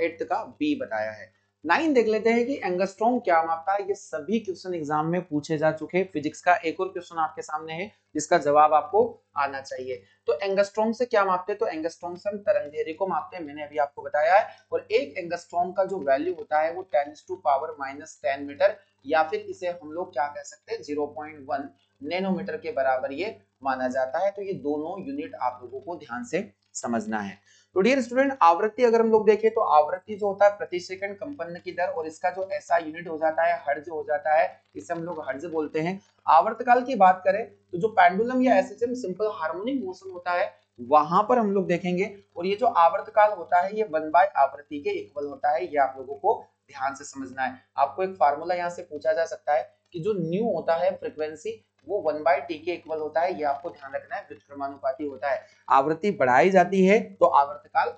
Speaker 1: 8 का बी बताया है। 9 देख लेते हैं कि एंगस्ट्रॉम क्या मापता है। ये सभी क्वेश्चन एग्जाम में पूछे जा चुके हैं। फिजिक्स का एक और क्वेश्चन आपके सामने है जिसका जवाब आपको आना चाहिए। तो एंगस्ट्रॉम से क्या मापते हैं, तो एंगस्ट्रॉम से हम तरंगदैर्घ्य को मापते हैं, मैंने अभी आपको बताया है। और एक एंगस्ट्रॉम का जो वैल्यू होता है वो 10⁻⁻10 मीटर, या फिर इसे हम लोग क्या कह सकते हैं 0.1 नैनोमीटर के बराबर ये माना जाता है। तो ये दोनों यूनिट आप लोगों को ध्यान से समझना है। तो डियर स्टूडेंट, आवृत्ति अगर हम लोग देखें तो आवृत्ति जो होता है प्रति सेकंड कंपन की दर, और इसका जो ऐसा यूनिट हो जाता है हर्ट्ज हो जाता है, इसे हम लोग हर्ट्ज बोलते हैं। आवर्तकाल की बात करें तो जो पेंडुलम या एसएचएम सिंपल हार्मोनिक मोशन होता है वहां पर हम लोग देखेंगे। और ये जो आवर्तकाल होता है ये 1 आवृत्ति के इक्वल होता है, ये आप लोगों को ध्यान से समझना है। आपको एक फार्मूला यहाँ से पूछा जा सकता है कि जो न्यू होता है फ्रीक्वेंसी वो 1/t के इक्वल होता है, ये आपको ध्यान रखना है, व्युत्क्रमानुपाती होता है। आवृत्ति बढ़ाई जाती है तो आवर्तकाल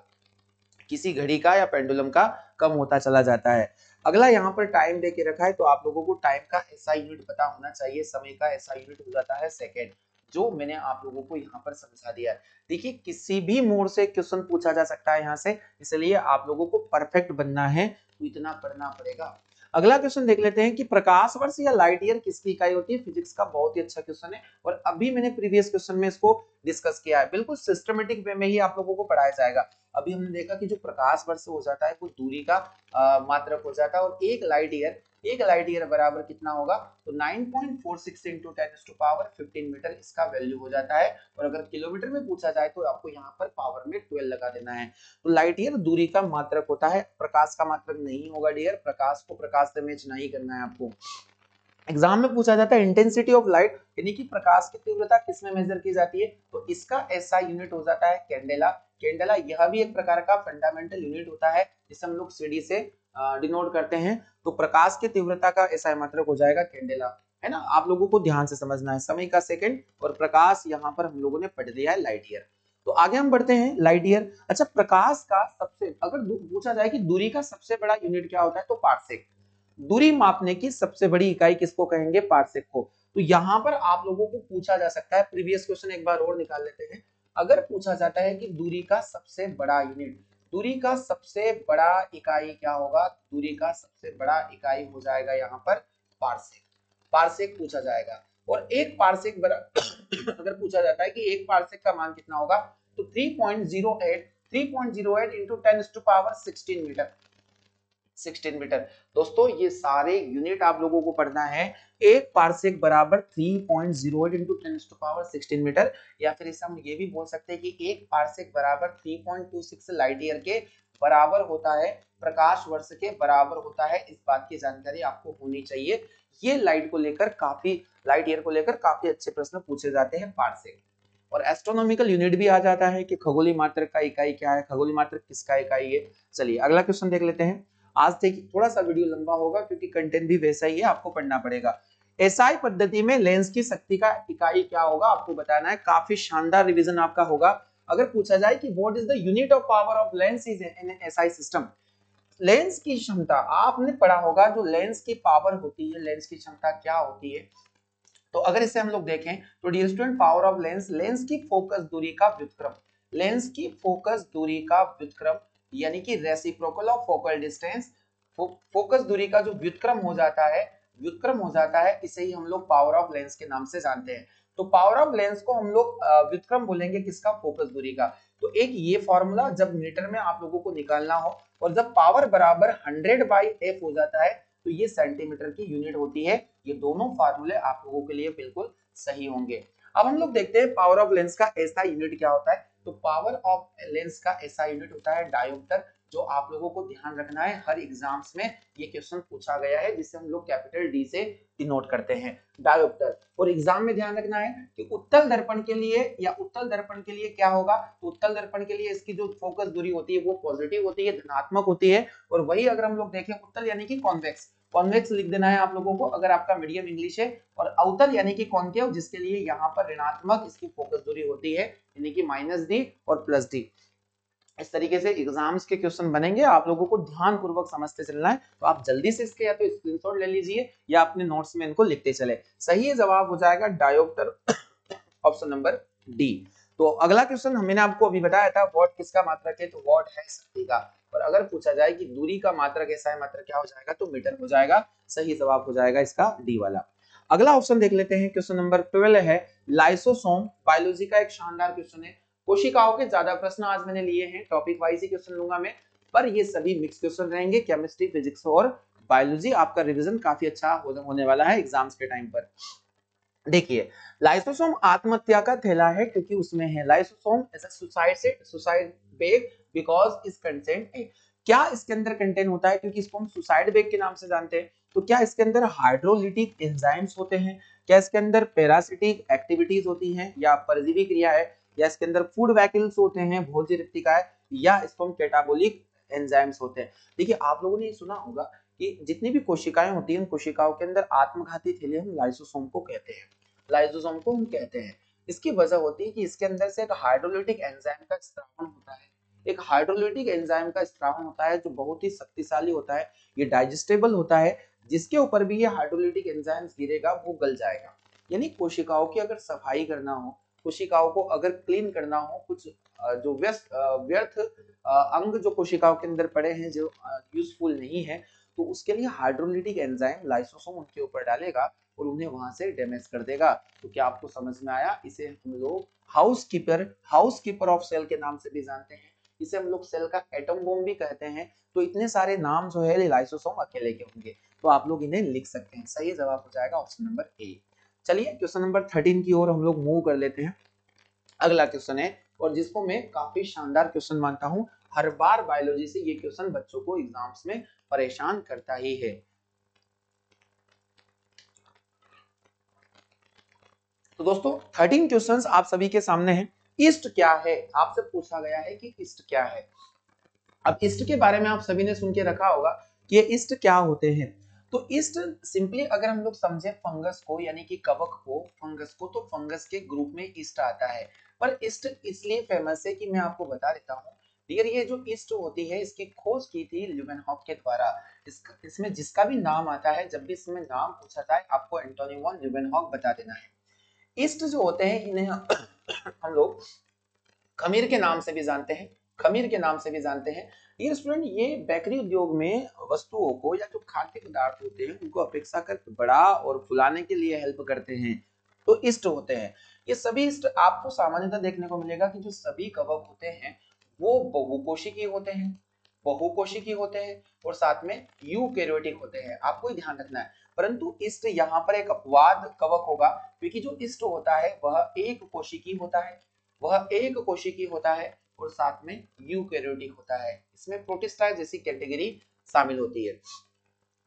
Speaker 1: किसी घड़ी का या पेंडुलम का कम होता चला जाता है। अगला यहाँ पर टाइम दे के रखा है, तो आप लोगों को टाइम का ऐसा यूनिट पता होना चाहिए। समय का ऐसा यूनिट हो जाता है सेकेंड, जो मैंने आप लोगों को यहाँ पर समझा दिया है। देखिए किसी भी मोड से क्वेश्चन पूछा जा सकता है यहाँ से, इसलिए आप लोगों को परफेक्ट बनना है तो इतना पढ़ना पड़ेगा। अगला क्वेश्चन देख लेते हैं कि प्रकाश वर्ष या लाइट ईयर किसकी इकाई होती है। फिजिक्स का बहुत ही अच्छा क्वेश्चन है और अभी मैंने प्रीवियस क्वेश्चन में इसको डिस्कस किया है। बिल्कुल सिस्टमेटिक वे में ही आप लोगों को पढ़ाया जाएगा। अभी हमने देखा कि जो प्रकाश वर्ष हो जाता है वो दूरी का मात्रक हो जाता है, और एक लाइट ईयर बराबर कितना होगा, तो 9.46 इंटू 10⁻15 मीटर इसका वैल्यू हो जाता है। और अगर किलोमीटर में पूछा जाए तो आपको यहाँ पर पावर में 12 लगा देना है। तो लाइट ईयर दूरी का मात्रक होता है, प्रकाश का मात्रक नहीं होगा डियर। प्रकाश को प्रकाश से मैच नहीं करना है आपको। एग्जाम में पूछा जाता है इंटेंसिटी ऑफ लाइट, यानी कि प्रकाश की तीव्रता किसमें मेजर की जाती है, तो इसका ऐसा यूनिट हो जाता है कैंडेला। कैंडेला यह भी एक प्रकार का फंडामेंटल यूनिट होता है जिसे हम लोग सीडी से डिनोट करते हैं। तो प्रकाश की तीव्रता का ऐसा मात्रक हो जाएगा कैंडेला, है ना। आप लोगों को ध्यान से समझना है, समय का सेकंड और प्रकाश यहाँ पर हम लोगों ने पढ़ लिया है लाइट ईयर। तो आगे हम बढ़ते हैं लाइट ईयर। अच्छा, प्रकाश का सबसे अगर पूछा जाए कि दूरी का सबसे बड़ा यूनिट क्या होता है, तो पारसेक। दूरी मापने की सबसे बड़ी इकाई किसको कहेंगे, पारसेक को। तो यहां पर आप लोगों को पूछा जा सकता है, प्रीवियस क्वेश्चन एक बार और निकाल लेते हैं। अगर पूछा जाता है कि दूरी का सबसे बड़ा यूनिट, दूरी का सबसे बड़ा इकाई क्या होगा, दूरी का सबसे बड़ा इकाई हो जाएगा यहाँ पर पारसेक, पारसेक पूछा जाएगा। और एक पारसेक अगर पूछा जाता है कि एक पारसेक का मान कितना होगा, तो 3.08 इंटू 10⁻16 मीटर, 16 मीटर। दोस्तों ये सारे यूनिट आप लोगों को पढ़ना है। एक पारसेक बराबर 3.08 इंटू 10⁻16 मीटर, या फिर इसे हम ये भी बोल सकते हैं कि एक पारसेक बराबर 3.26 लाइट ईयर के बराबर होता है, प्रकाश वर्ष के बराबर होता है। इस बात की जानकारी आपको होनी चाहिए। ये लाइट ईयर को लेकर काफी अच्छे प्रश्न पूछे जाते हैं पारसेक। और एस्ट्रोनॉमिकल यूनिट भी आ जाता है कि खगोलीय मात्रक का इकाई क्या है, खगोलीय मात्रक किसका इकाई है। चलिए अगला क्वेश्चन देख लेते हैं। आज देखिए थोड़ा सा वीडियो लंबा होगा क्योंकि कंटेंट भी वैसा ही है, आपको पढ़ना पड़ेगा। एसआई पद्धति में लेंस की शक्ति का इकाई क्या होगा, आपको बताना है। काफी शानदार रिवीजन आपका होगा। अगर पूछा जाए कि what is the unit of power of lens is in SI system, lens की क्षमता आपने पढ़ा होगा, जो लेंस की पावर होती है, लेंस की क्षमता क्या होती है। तो अगर इसे हम लोग देखें तो dear student, power of lens, lens की फोकस दूरी का व्युत्क्रम, लेंस की फोकस दूरी का व्युत्क्रम यानी कि reciprocal of focal distance, focus दूरी का जो व्युत्क्रम हो जाता है, व्युत्क्रम हो जाता है, इसे ही हम लोग पावर ऑफ लेंस के नाम से जानते हैं। तो पावर ऑफ लेंस को हम लोग व्युत्क्रम बोलेंगे किसका, फोकस दूरी का। तो एक ये फॉर्मूला जब मीटर में आप लोगों को निकालना हो और जब पावर बराबर 100/f हो जाता है तो ये सेंटीमीटर की यूनिट होती है। ये दोनों फार्मूले आप लोगों के लिए बिल्कुल सही होंगे। अब हम लोग देखते हैं पावर ऑफ लेंस का ऐसा यूनिट क्या होता है। तो पावर ऑफ लेंस का ऐसा यूनिट होता है डायोप्टर, जो आप लोगों को ध्यान रखना है। हर एग्जाम्स में ये क्वेश्चन पूछा गया है, जिसे हम लोग कैपिटल डी से डिनोट करते हैं, डायोप्टर। और एग्जाम में ध्यान रखना है कि उत्तल दर्पण के लिए या उत्तल दर्पण के लिए क्या होगा, तो उत्तल दर्पण के लिए इसकी जो फोकस दूरी होती है वो पॉजिटिव होती है, धनात्मक होती है। और वही अगर हम लोग देखें उत्तल यानी कि कॉन्वेक्स, कॉन्वेक्स लिख देना है आप लोगों को अगर आपका मीडियम इंग्लिश है। और अवतल यानी कि कॉन्केव, जिसके लिए यहाँ पर ऋणात्मक इसकी फोकस दूरी होती है, यानी कि -d और +d। इस तरीके से एग्जाम्स के क्वेश्चन बनेंगे, आप लोगों को ध्यान पूर्वक समझते चलना है। तो आप जल्दी से इसके या तो स्क्रीनशॉट ले लीजिए या अपने नोट्स में इनको लिखते चले। सही जवाब हो जाएगा डायोप्टर, ऑप्शन नंबर डी। तो अगला क्वेश्चन मैंने आपको अभी बताया था, वॉट किसका मात्रक है, तो वॉट है शक्ति का। और अगर पूछा जाए कि दूरी का मात्रक ऐसा है, मात्रक क्या हो जाएगा, तो मीटर हो जाएगा। सही जवाब हो जाएगा इसका डी वाला। अगला ऑप्शन देख लेते हैं, क्वेश्चन नंबर 12 है लाइसोसोम, बायोलॉजी का एक शानदार क्वेश्चन है। कोशिकाओं के ज्यादा प्रश्न आज मैंने लिए हैं, टॉपिक वाइज ही क्वेश्चन लूंगा मैं, पर ये सभी मिक्स क्वेश्चन रहेंगे, केमिस्ट्री, फिजिक्स और बायोलॉजी। आपका रिवीजन काफी अच्छा होने वाला है एग्जाम्स के टाइम पर। देखिए लाइसोसोम आत्महत्या का थैला है, क्योंकि उसमें है lysosome as a suicide bag because इस कंटेंट, क्या इसके अंदर कंटेंट होता है, क्योंकि इसको हम सुसाइड बेग के नाम से जानते हैं। तो क्या इसके अंदर हाइड्रोलिटिक एंजाइम्स होते हैं, क्या इसके अंदर पैरासिटिक एक्टिविटीज होती हैं, या परजीवी क्रिया है, या इसके अंदर फूड वैकल्स होते हैं, भोज्य रिक्तिका है, या इसको हम कैटाबोलिक एंजाइम्स होते हैं। देखिए आप लोगों ने ये सुना होगा कि जितनी भी कोशिकाएं होती हैं, उन कोशिकाओं के अंदर आत्मघाती थैले हम लाइसोसोम को कहते हैं, लाइसोसोम को हम कहते हैं। इसकी वजह होती है कि इसके अंदर से एक हाइड्रोलिटिक एंजाइम का स्त्रावण होता है, एक हाइड्रोलिटिक एंजाइम का स्त्रावण होता है जो बहुत ही शक्तिशाली होता है, ये डाइजेस्टेबल होता है, जिसके ऊपर भी ये हाइड्रोलिटिक एंजाइम गिरेगा वो गल जाएगा। यानी कोशिकाओं की अगर सफाई करना हो, कोशिकाओं को अगर क्लीन करना हो, कुछ जो व्यर्थ अंग जो कोशिकाओं के अंदर पड़े हैं, जो यूजफुल नहीं है, तो उसके लिए हाइड्रोलिटिक एंजाइम लाइसोसोम उनके ऊपर डालेगा और उन्हें वहां से डैमेज कर देगा। तो क्या आपको समझ में आया? इसे हम लोग हाउसकीपर ऑफ सेल के नाम से भी जानते हैं, इसे हम लोग सेल का एटम बॉम्ब भी कहते हैं। तो इतने सारे नाम जो है लाइसोसोम अकेले के होंगे, तो आप लोग इन्हें लिख सकते हैं। सही जवाब हो जाएगा ऑप्शन नंबर ए। चलिए क्वेश्चन नंबर 13 की ओर हम लोग मूव कर लेते हैं। अगला क्वेश्चन है, और जिसको मैं काफी शानदार क्वेश्चन मानता हूं, हर बार बायोलॉजी से ये क्वेश्चन बच्चों को एग्जाम्स में परेशान करता ही है। तो दोस्तों 13 क्वेश्चंस आप सभी के सामने हैं। ईस्ट क्या है, आपसे पूछा गया है कि ईस्ट क्या है। अब ईस्ट के बारे में आप सभी ने सुन के रखा होगा कि ये ईस्ट क्या होते हैं। तो ईस्ट सिंपली अगर हम लोग समझे फंगस को, यानी कि कवक को, फंगस को, तो फंगस के ग्रुप में ईस्ट आता है। पर ईस्ट इसलिए फेमस है कि मैं आपको बता देता हूँ डियर, ये जो ईस्ट होती है इसकी खोज की थी ल्यूमेनहॉक के द्वारा। इसमें जिसका भी नाम आता है, जब भी इसमें नाम पूछा जाए, आपको एंटोनी वॉन ल्यूमेनहॉक बता देना है। ईस्ट जो होते हैं इन्हें हम लोग खमीर के नाम से भी जानते हैं, खमीर के नाम से भी जानते हैं। ये स्टूडेंट ये बेकरी उद्योग में वस्तुओं को या जो खाद्य पदार्थ होते हैं उनको अपेक्षाकृत बड़ा और फुलाने के लिए हेल्प करते हैं, तो ईस्ट होते हैं। ये सभी ईस्ट आपको सामान्यतः देखने को मिलेगा कि जो सभी कवक होते हैं वो बहुकोशिकीय होते हैं, बहुकोशिकीय होते हैं और साथ में यूकेरियोटिक होते हैं, आपको ध्यान रखना है। परंतु ईस्ट यहाँ पर एक अपवाद कवक होगा, क्योंकि जो ईस्ट होता है वह एक कोशिकीय होता है, वह एक कोशिकीय होता है और साथ में यूकेरियोटिक होता है। इसमें प्रोटिस्टा जैसी कैटेगरी शामिल होती है।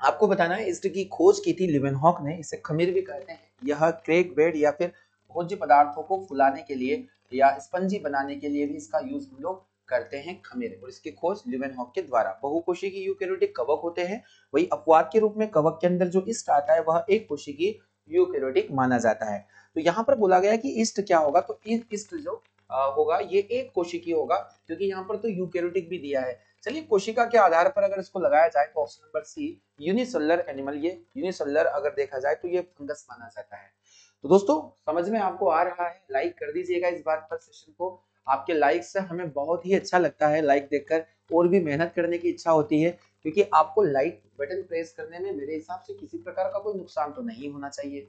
Speaker 1: आपको बताना है ईस्ट की खोज की थी लिवेनहॉक ने, इसे खमीर भी कहते हैं। यह क्रेक बेड या फिर भोज्य पदार्थों को फुलाने के लिए या स्पंजी बनाने के लिए भी इसका यूज हम लोग करते हैं खमीर, और इसकी खोज लिवेनहॉक के द्वारा। बहुकोशिकीय यूकेरियोटिक कवक होते हैं, वही अपवाद के रूप में कवक के अंदर जो ईस्ट आता है वह एक कोशिकीय यूकेरियोटिक माना जाता है। तो यहाँ पर बोला गया कि ईस्ट क्या होगा, तो ईस्ट जो होगा ये एक कोशिकीय होगा, क्योंकि यहाँ पर तो यूकेरियोटिक भी दिया है। चलिए कोशिका के आधार पर अगर इसको लगाया जाए तो option number C unicellular animal, ये यूनिसेलुलर अगर देखा जाए तो ये फंगस माना जाता है। तो दोस्तों समझ में आपको आ रहा है, लाइक कर दीजिएगा इस बात पर सेशन को। आपके लाइक से हमें बहुत ही अच्छा लगता है, लाइक देखकर और भी मेहनत करने की इच्छा होती है, क्योंकि आपको लाइक बटन प्रेस करने में मेरे हिसाब से किसी प्रकार का कोई नुकसान तो नहीं होना चाहिए।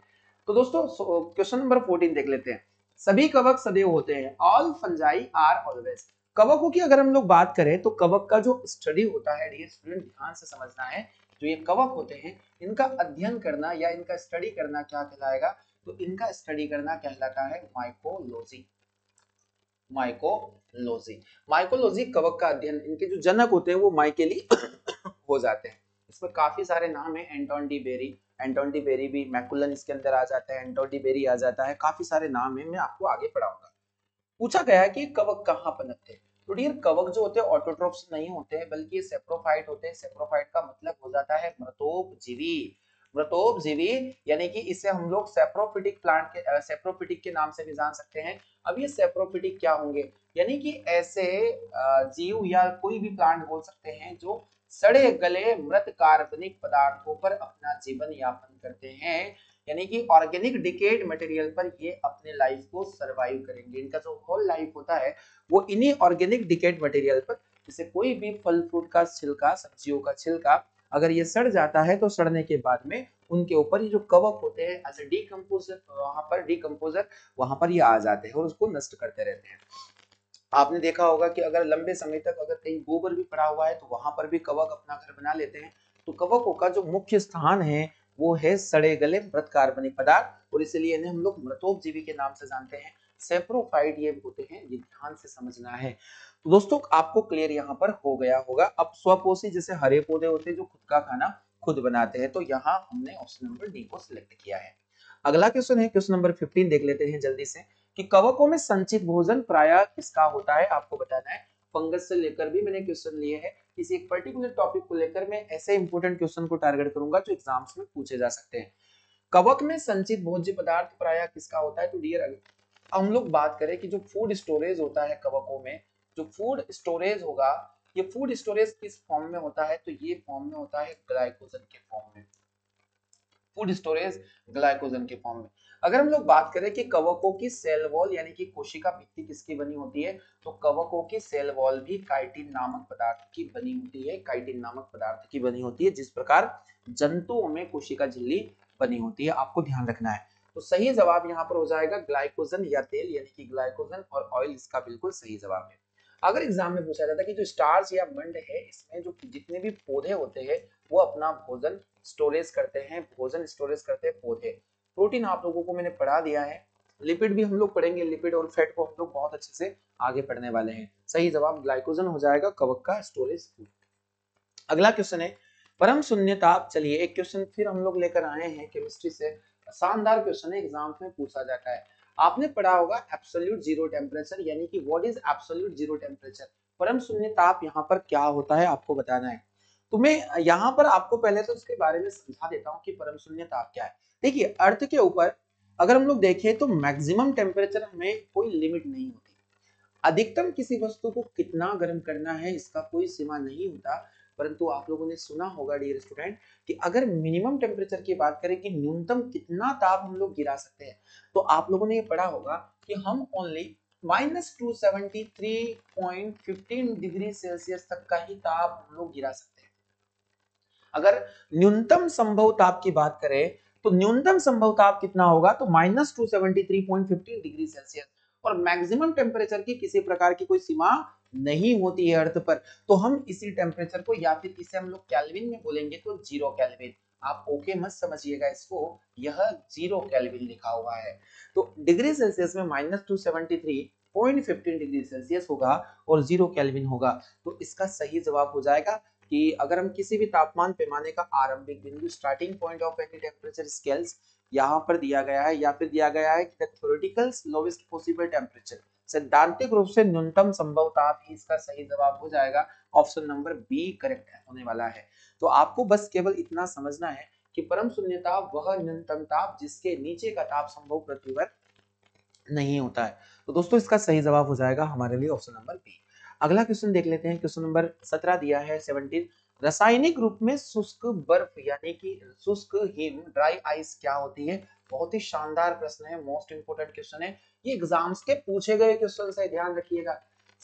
Speaker 1: तो दोस्तों क्वेश्चन नंबर 14 देख लेते हैं। सभी कवक सदैव होते हैं, ऑल फंजाई आर ऑलवेज। कवकों की अगर हम लोग बात करें तो कवक का जो स्टडी होता है, डियर स्टूडेंट ध्यान से समझना है, जो ये कवक होते हैं इनका अध्ययन करना या इनका स्टडी करना क्या कहलाएगा, तो इनका स्टडी करना कहलाता है माइकोलॉजी। माइकोलॉजी, माइकोलॉजी कवक का अध्ययन, इनके जो जनक होते हैं वो माइकेली हो जाते हैं। इसमें काफी सारे नाम है, Anton de Bary, Anton de Bary भी, मैकुलन इसके अंदर आ जाता है, एंटोन डी बेरी आ जाता है, काफी सारे नाम है, मैं आपको आगे पढ़ाऊंगा। पूछा गया है कि कवक कहाँ पनपते हैं, तो डियर कवक जो होते हैं ऑटोट्रोफ्स नहीं होते हैं, बल्कि ये सेप्रोफाइट होते हैं। सेप्रोफाइट का मतलब हो जाता है मृतोपजीवी, मृतोपजीवी, यानी कि इसे हम लोग सेप्रोफिटिक प्लांट के सेप्रोफिटिक के नाम से भी जान सकते हैं। अब ये सेप्रोफिटिक क्या होंगे, यानी कि ऐसे जीव या कोई भी प्लांट बोल सकते हैं जो सड़े गले मृत कार्बनिक पदार्थों पर अपना जीवन यापन करते हैं, यानी कि ऑर्गेनिक डिकेड मटेरियल पर ये अपने लाइफ को सरवाइव करेंगे। इनका जो होल लाइफ होता है वो इन्हीं ऑर्गेनिक डिकेड मटेरियल पर, जैसे कोई भी फल फ्रूट का छिलका, सब्जियों का छिलका अगर ये सड़ जाता है तो सड़ने के बाद में उनके ऊपर ये जो कवक होते हैं एज ए डीकंपोजर, वहां पर ये आ जाते हैं और उसको नष्ट करते रहते हैं। आपने देखा होगा कि अगर लंबे समय तक अगर कहीं गोबर भी पड़ा हुआ है तो वहां पर भी कवक अपना घर बना लेते हैं। तो कवकों का जो मुख्य स्थान है वो है सड़े गले मृत कार्बनिक पदार्थ, और इसलिए इन्हें हम लोग मृतोपजीवी के नाम से जानते हैं। सेप्रोफाइट ये होते हैं, ये ध्यान से समझना है। तो दोस्तों आपको क्लियर यहाँ पर हो गया होगा। अब स्वपोषी जैसे हरे पौधे होते हैं जो खुद का खाना खुद बनाते हैं, तो यहाँ हमने ऑप्शन नंबर डी को सिलेक्ट किया है। अगला क्वेश्चन है क्वेश्चन नंबर 15, देख लेते हैं जल्दी से कि कवकों में संचित भोजन प्रायः किसका होता है, आपको बताना है। फंगस से लेकर भी मैंने क्वेश्चन लिए हैं, किसी एक पर्टिकुलर टॉपिक को लेकर मैं ऐसे इंपॉर्टेंट क्वेश्चन को टारगेट करूंगा जो एग्जाम्स में पूछे जा सकते हैं। कवक में संचित भोज्य पदार्थ प्रायः किसका होता है, तो डियर हम लोग बात करें कि जो फूड स्टोरेज होता है कवकों में, जो फूड स्टोरेज होगा, ये फूड स्टोरेज किस फॉर्म में होता है, तो ये फॉर्म में होता है ग्लाइकोजन के फॉर्म में। फूड स्टोरेज ग्लाइकोजन के फॉर्म में। अगर हम लोग बात करें कि कवकों की सेल वॉल यानी कि कोशिका भित्ति किसकी बनी होती है, तो कवकों की सेल वॉल भी काइटिन नामक पदार्थ की बनी होती है, काइटिन नामक पदार्थ की बनी होती है, जिस प्रकार जंतुओं में कोशिका झिल्ली बनी होती है, आपको ध्यान रखना है। तो सही जवाब यहाँ पर हो जाएगा ग्लाइकोजन या तेल, यानी कि ग्लाइकोजन और ऑयल इसका बिल्कुल सही जवाब है। अगर एग्जाम में पूछा जाता है कि जो स्टार्च या मंड है इसमें जो जितने भी पौधे होते हैं वो अपना भोजन स्टोरेज करते हैं, भोजन स्टोरेज करते हैं पौधे। प्रोटीन आप लोगों को मैंने पढ़ा दिया है, लिपिड भी हम लोग पढ़ेंगे, लिपिड और फैट को हम लोग बहुत अच्छे से आगे पढ़ने वाले हैं। सही जवाब ग्लाइकोजन हो जाएगा कवक का स्टोरेज फूड। अगला क्वेश्चन है परम शून्य ताप। चलिए एक क्वेश्चन फिर हम लोग लेकर आए हैं केमिस्ट्री से, शानदार क्वेश्चन है, एग्जाम में पूछा जाता है। आपने पढ़ा होगा एब्सोल्यूट जीरो टेम्परेचर, यानी कि what is absolute zero temperature, परम शून्य ताप यहाँ पर क्या होता है आपको बताना है। तो मैं यहाँ पर आपको पहले तो इसके बारे में समझा देता हूँ कि परम शून्य ताप क्या है। देखिए अर्थ के ऊपर अगर हम लोग देखें तो मैक्सिमम टेम्परेचर में कोई लिमिट नहीं होती, अधिकतम किसी वस्तु को कितना गर्म करना है इसका कोई सीमा नहीं होता। परंतु आप लोगों ने सुना होगा डियर स्टूडेंट कि अगर मिनिमम टेम्परेचर की बात करें कि न्यूनतम कितना ताप हम लोग गिरा सकते हैं, तो आप लोगों ने ये पढ़ा होगा कि हम ओनली -273.15 डिग्री सेल्सियस तक का ही ताप हम लोग गिरा सकते हैं। अगर न्यूनतम संभव ताप की बात करें तो न्यूनतम संभव ताप कितना होगा, तो -273.15 डिग्री सेल्सियस। और मैक्सिमम टेम्परेचर की किसी प्रकार की कोई सीमा नहीं होती है अर्थ पर, तो हम इसी टेम्परेचर को या फिर इसे हम लोग केल्विन में बोलेंगे तो 0 केल्विन। आप ओके मत समझिएगा इसको, यह 0 केल्विन लिखा हुआ है। तो डिग्री सेल्सियस में -273.15 डिग्री सेल्सियस होगा और 0 केल्विन होगा। तो इसका सही जवाब हो जाएगा कि अगर हम किसी भी तापमान पैमाने का आरंभिक बिंदु starting point of any temperature scales यहाँ पर दिया गया है, या फिर दिया गया है कि थ्योरेटिकल लोवेस्ट पॉसिबल टेम्परेचर, सैद्धांतिक रूप से न्यूनतम संभव ताप ही इसका सही जवाब हो जाएगा। ऑप्शन नंबर बी करेक्ट होने वाला है। तो आपको बस केवल इतना समझना है कि परम शून्य ताप वह न्यूनतम ताप जिसके नीचे का ताप संभव पृथ्वी पर नहीं होता है। तो दोस्तों इसका सही जवाब हो जाएगा हमारे लिए ऑप्शन नंबर बी। अगला क्वेश्चन देख लेते हैं। क्वेश्चन नंबर 17 दिया है 17, रासायनिक रूप में शुष्क बर्फ यानी कि शुष्क हिम ड्राई आइस क्या होती है। बहुत ही शानदार प्रश्न है, मोस्ट इंपोर्टेंट क्वेश्चन है, ये एग्जाम्स के पूछे गए क्वेश्चन है, ध्यान रखिएगा।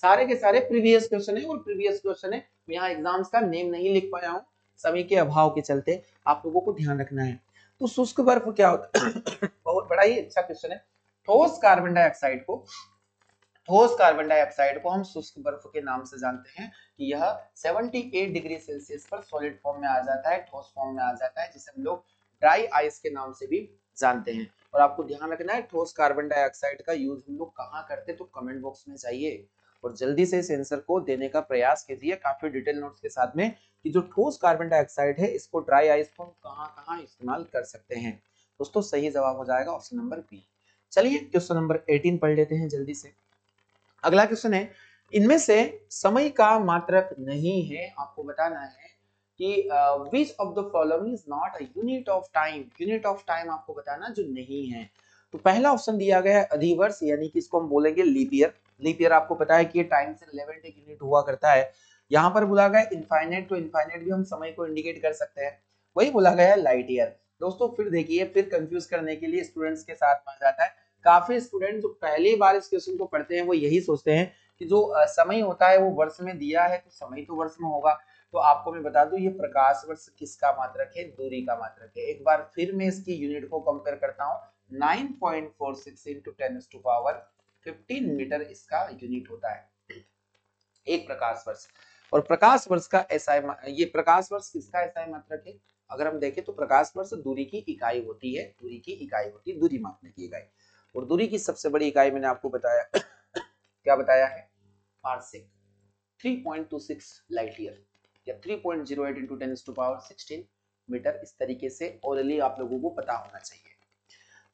Speaker 1: सारे के सारे प्रीवियस क्वेश्चन है और प्रीवियस क्वेश्चन है, यहाँ एग्जाम्स का नेम नहीं लिख पाया हूँ समय के अभाव के चलते, आप लोगों को ध्यान रखना है। तो शुष्क बर्फ क्या होता है बहुत बड़ा ही अच्छा क्वेश्चन है। ठोस कार्बन डाइऑक्साइड को हम शुष्क बर्फ के नाम से जानते हैं कि यह 78 डिग्री सेल्सियस पर सॉलिड फॉर्म में आ जाता है, ठोस फॉर्म में आ जाता है, जिसे हम लोग ड्राई आइस के नाम से भी जानते हैं। और आपको ध्यान रखना है ठोस कार्बन डाइऑक्साइड का यूज हम लोग कहाँ करते हैं, तो कमेंट बॉक्स में जाइए और जल्दी से इस आंसर को देने का प्रयास कीजिए काफी डिटेल नोट्स के साथ में, कि जो ठोस कार्बन डाइऑक्साइड है इसको ड्राई आइस को हम कहाँ इस्तेमाल कर सकते हैं। दोस्तों सही जवाब हो जाएगा ऑप्शन नंबर बी। चलिए क्वेश्चन नंबर 18 पढ़ लेते हैं जल्दी से। अगला क्वेश्चन है, इनमें से समय का मात्रक नहीं है, आपको बताना है कि which of the following is not a unit of time, unit of time आपको बताना जो नहीं है। तो पहला ऑप्शन दिया गया है अधिवर्ष, यानी कि इसको हम बोलेंगे लीप ईयर। लीप ईयर आपको पता है कि ये टाइम से रिलेवेंट एक यूनिट हुआ करता है। यहाँ पर बोला गया इनफाइनाइट, तो इनफाइनाइट भी हम समय को इंडिकेट कर सकते हैं, वही बोला गया है लाइट ईयर। दोस्तों फिर देखिए, फिर कंफ्यूज करने के लिए स्टूडेंट्स के साथ बन जाता है। काफी स्टूडेंट जो पहली बार इस क्वेश्चन को पढ़ते हैं वो यही सोचते हैं कि जो समय होता है वो वर्ष में दिया है तो समय तो वर्ष में होगा। तो आपको मैं बता दूं ये प्रकाश वर्ष किसका मात्रक है, दूरी का मात्रक है। एक बार फिर मैं इसकी यूनिट को कंपेयर करता हूँ, 9.46 इंटू 10⁻15 मीटर इसका यूनिट होता है एक प्रकाश वर्ष। और प्रकाश वर्ष का एसआई, ये प्रकाश वर्ष किसका एसआई मात्रक है, अगर हम देखें तो प्रकाश वर्ष दूरी की इकाई होती है, दूरी मापने की इकाई। और दूरी की सबसे बड़ी इकाई मैंने आपको बताया क्या बताया है, पारसेक, 3.26 लाइट ईयर या 3.08 इंटू 10⁻16 मीटर। इस तरीके से ओरली आप लोगों को पता होना चाहिए।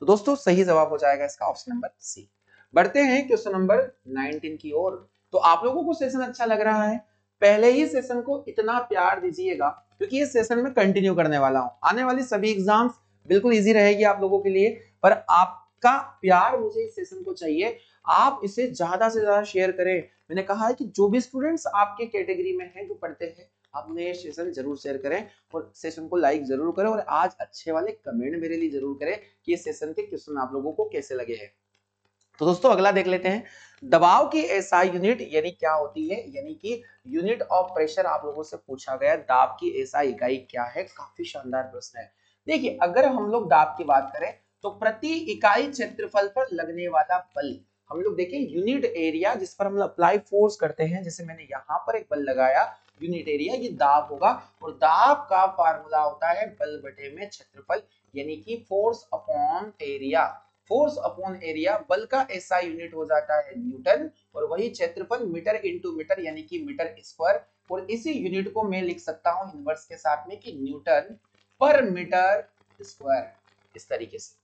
Speaker 1: तो दोस्तों सही जवाब हो जाएगा इसका ऑप्शन नंबर सी। बढ़ते हैं क्वेश्चन नंबर 19 की ओर। तो आप लोगों को सेशन अच्छा लग रहा है, पहले ही सेशन को इतना प्यार दीजिएगा क्योंकि ये सेशन में कंटिन्यू करने वाला हूं। आने वाली सभी एग्जाम्स बिल्कुल इजी रहेगी आप लोगों के लिए, पर आपका प्यार मुझे इस सेशन को चाहिए। आप इसे ज्यादा से ज्यादा शेयर करें। मैंने कहा है कि जो भी स्टूडेंट्स आपके कैटेगरी में हैं जो पढ़ते हैं, आपने ये सेशन जरूर शेयर करें और सेशन को लाइक जरूर करें, और आज अच्छे वाले कमेंट मेरे लिए जरूर करें कि ये सेशन के क्वेश्चन आप लोगों को कैसे लगे हैं। तो दोस्तों अगला देख लेते हैं, दबाव की एसआई यूनिट यानी क्या होती है, यानी कि यूनिट ऑफ प्रेशर आप लोगों से पूछा गया, दाब की एसआई इकाई क्या है। काफी शानदार प्रश्न है। देखिए अगर हम लोग दाब की बात करें तो प्रति इकाई क्षेत्रफल पर लगने वाला बल, हम लोग देखें यूनिट एरिया जिस पर हम अप्लाई फोर्स करते हैं, जैसे मैंने यहाँ पर एक बल लगाया, यूनिट एरिया ये दाब होगा। और दाब का फार्मूला होता है बल बटे में क्षेत्रफल, यानी कि force upon area. Force upon area, बल का एसआई यूनिट हो जाता है न्यूटन, और वही क्षेत्रफल मीटर इंटू मीटर यानी कि मीटर स्क्वायर। और इसी यूनिट को मैं लिख सकता हूं इनवर्स के साथ में कि न्यूटन पर मीटर स्क्वायर। इस तरीके से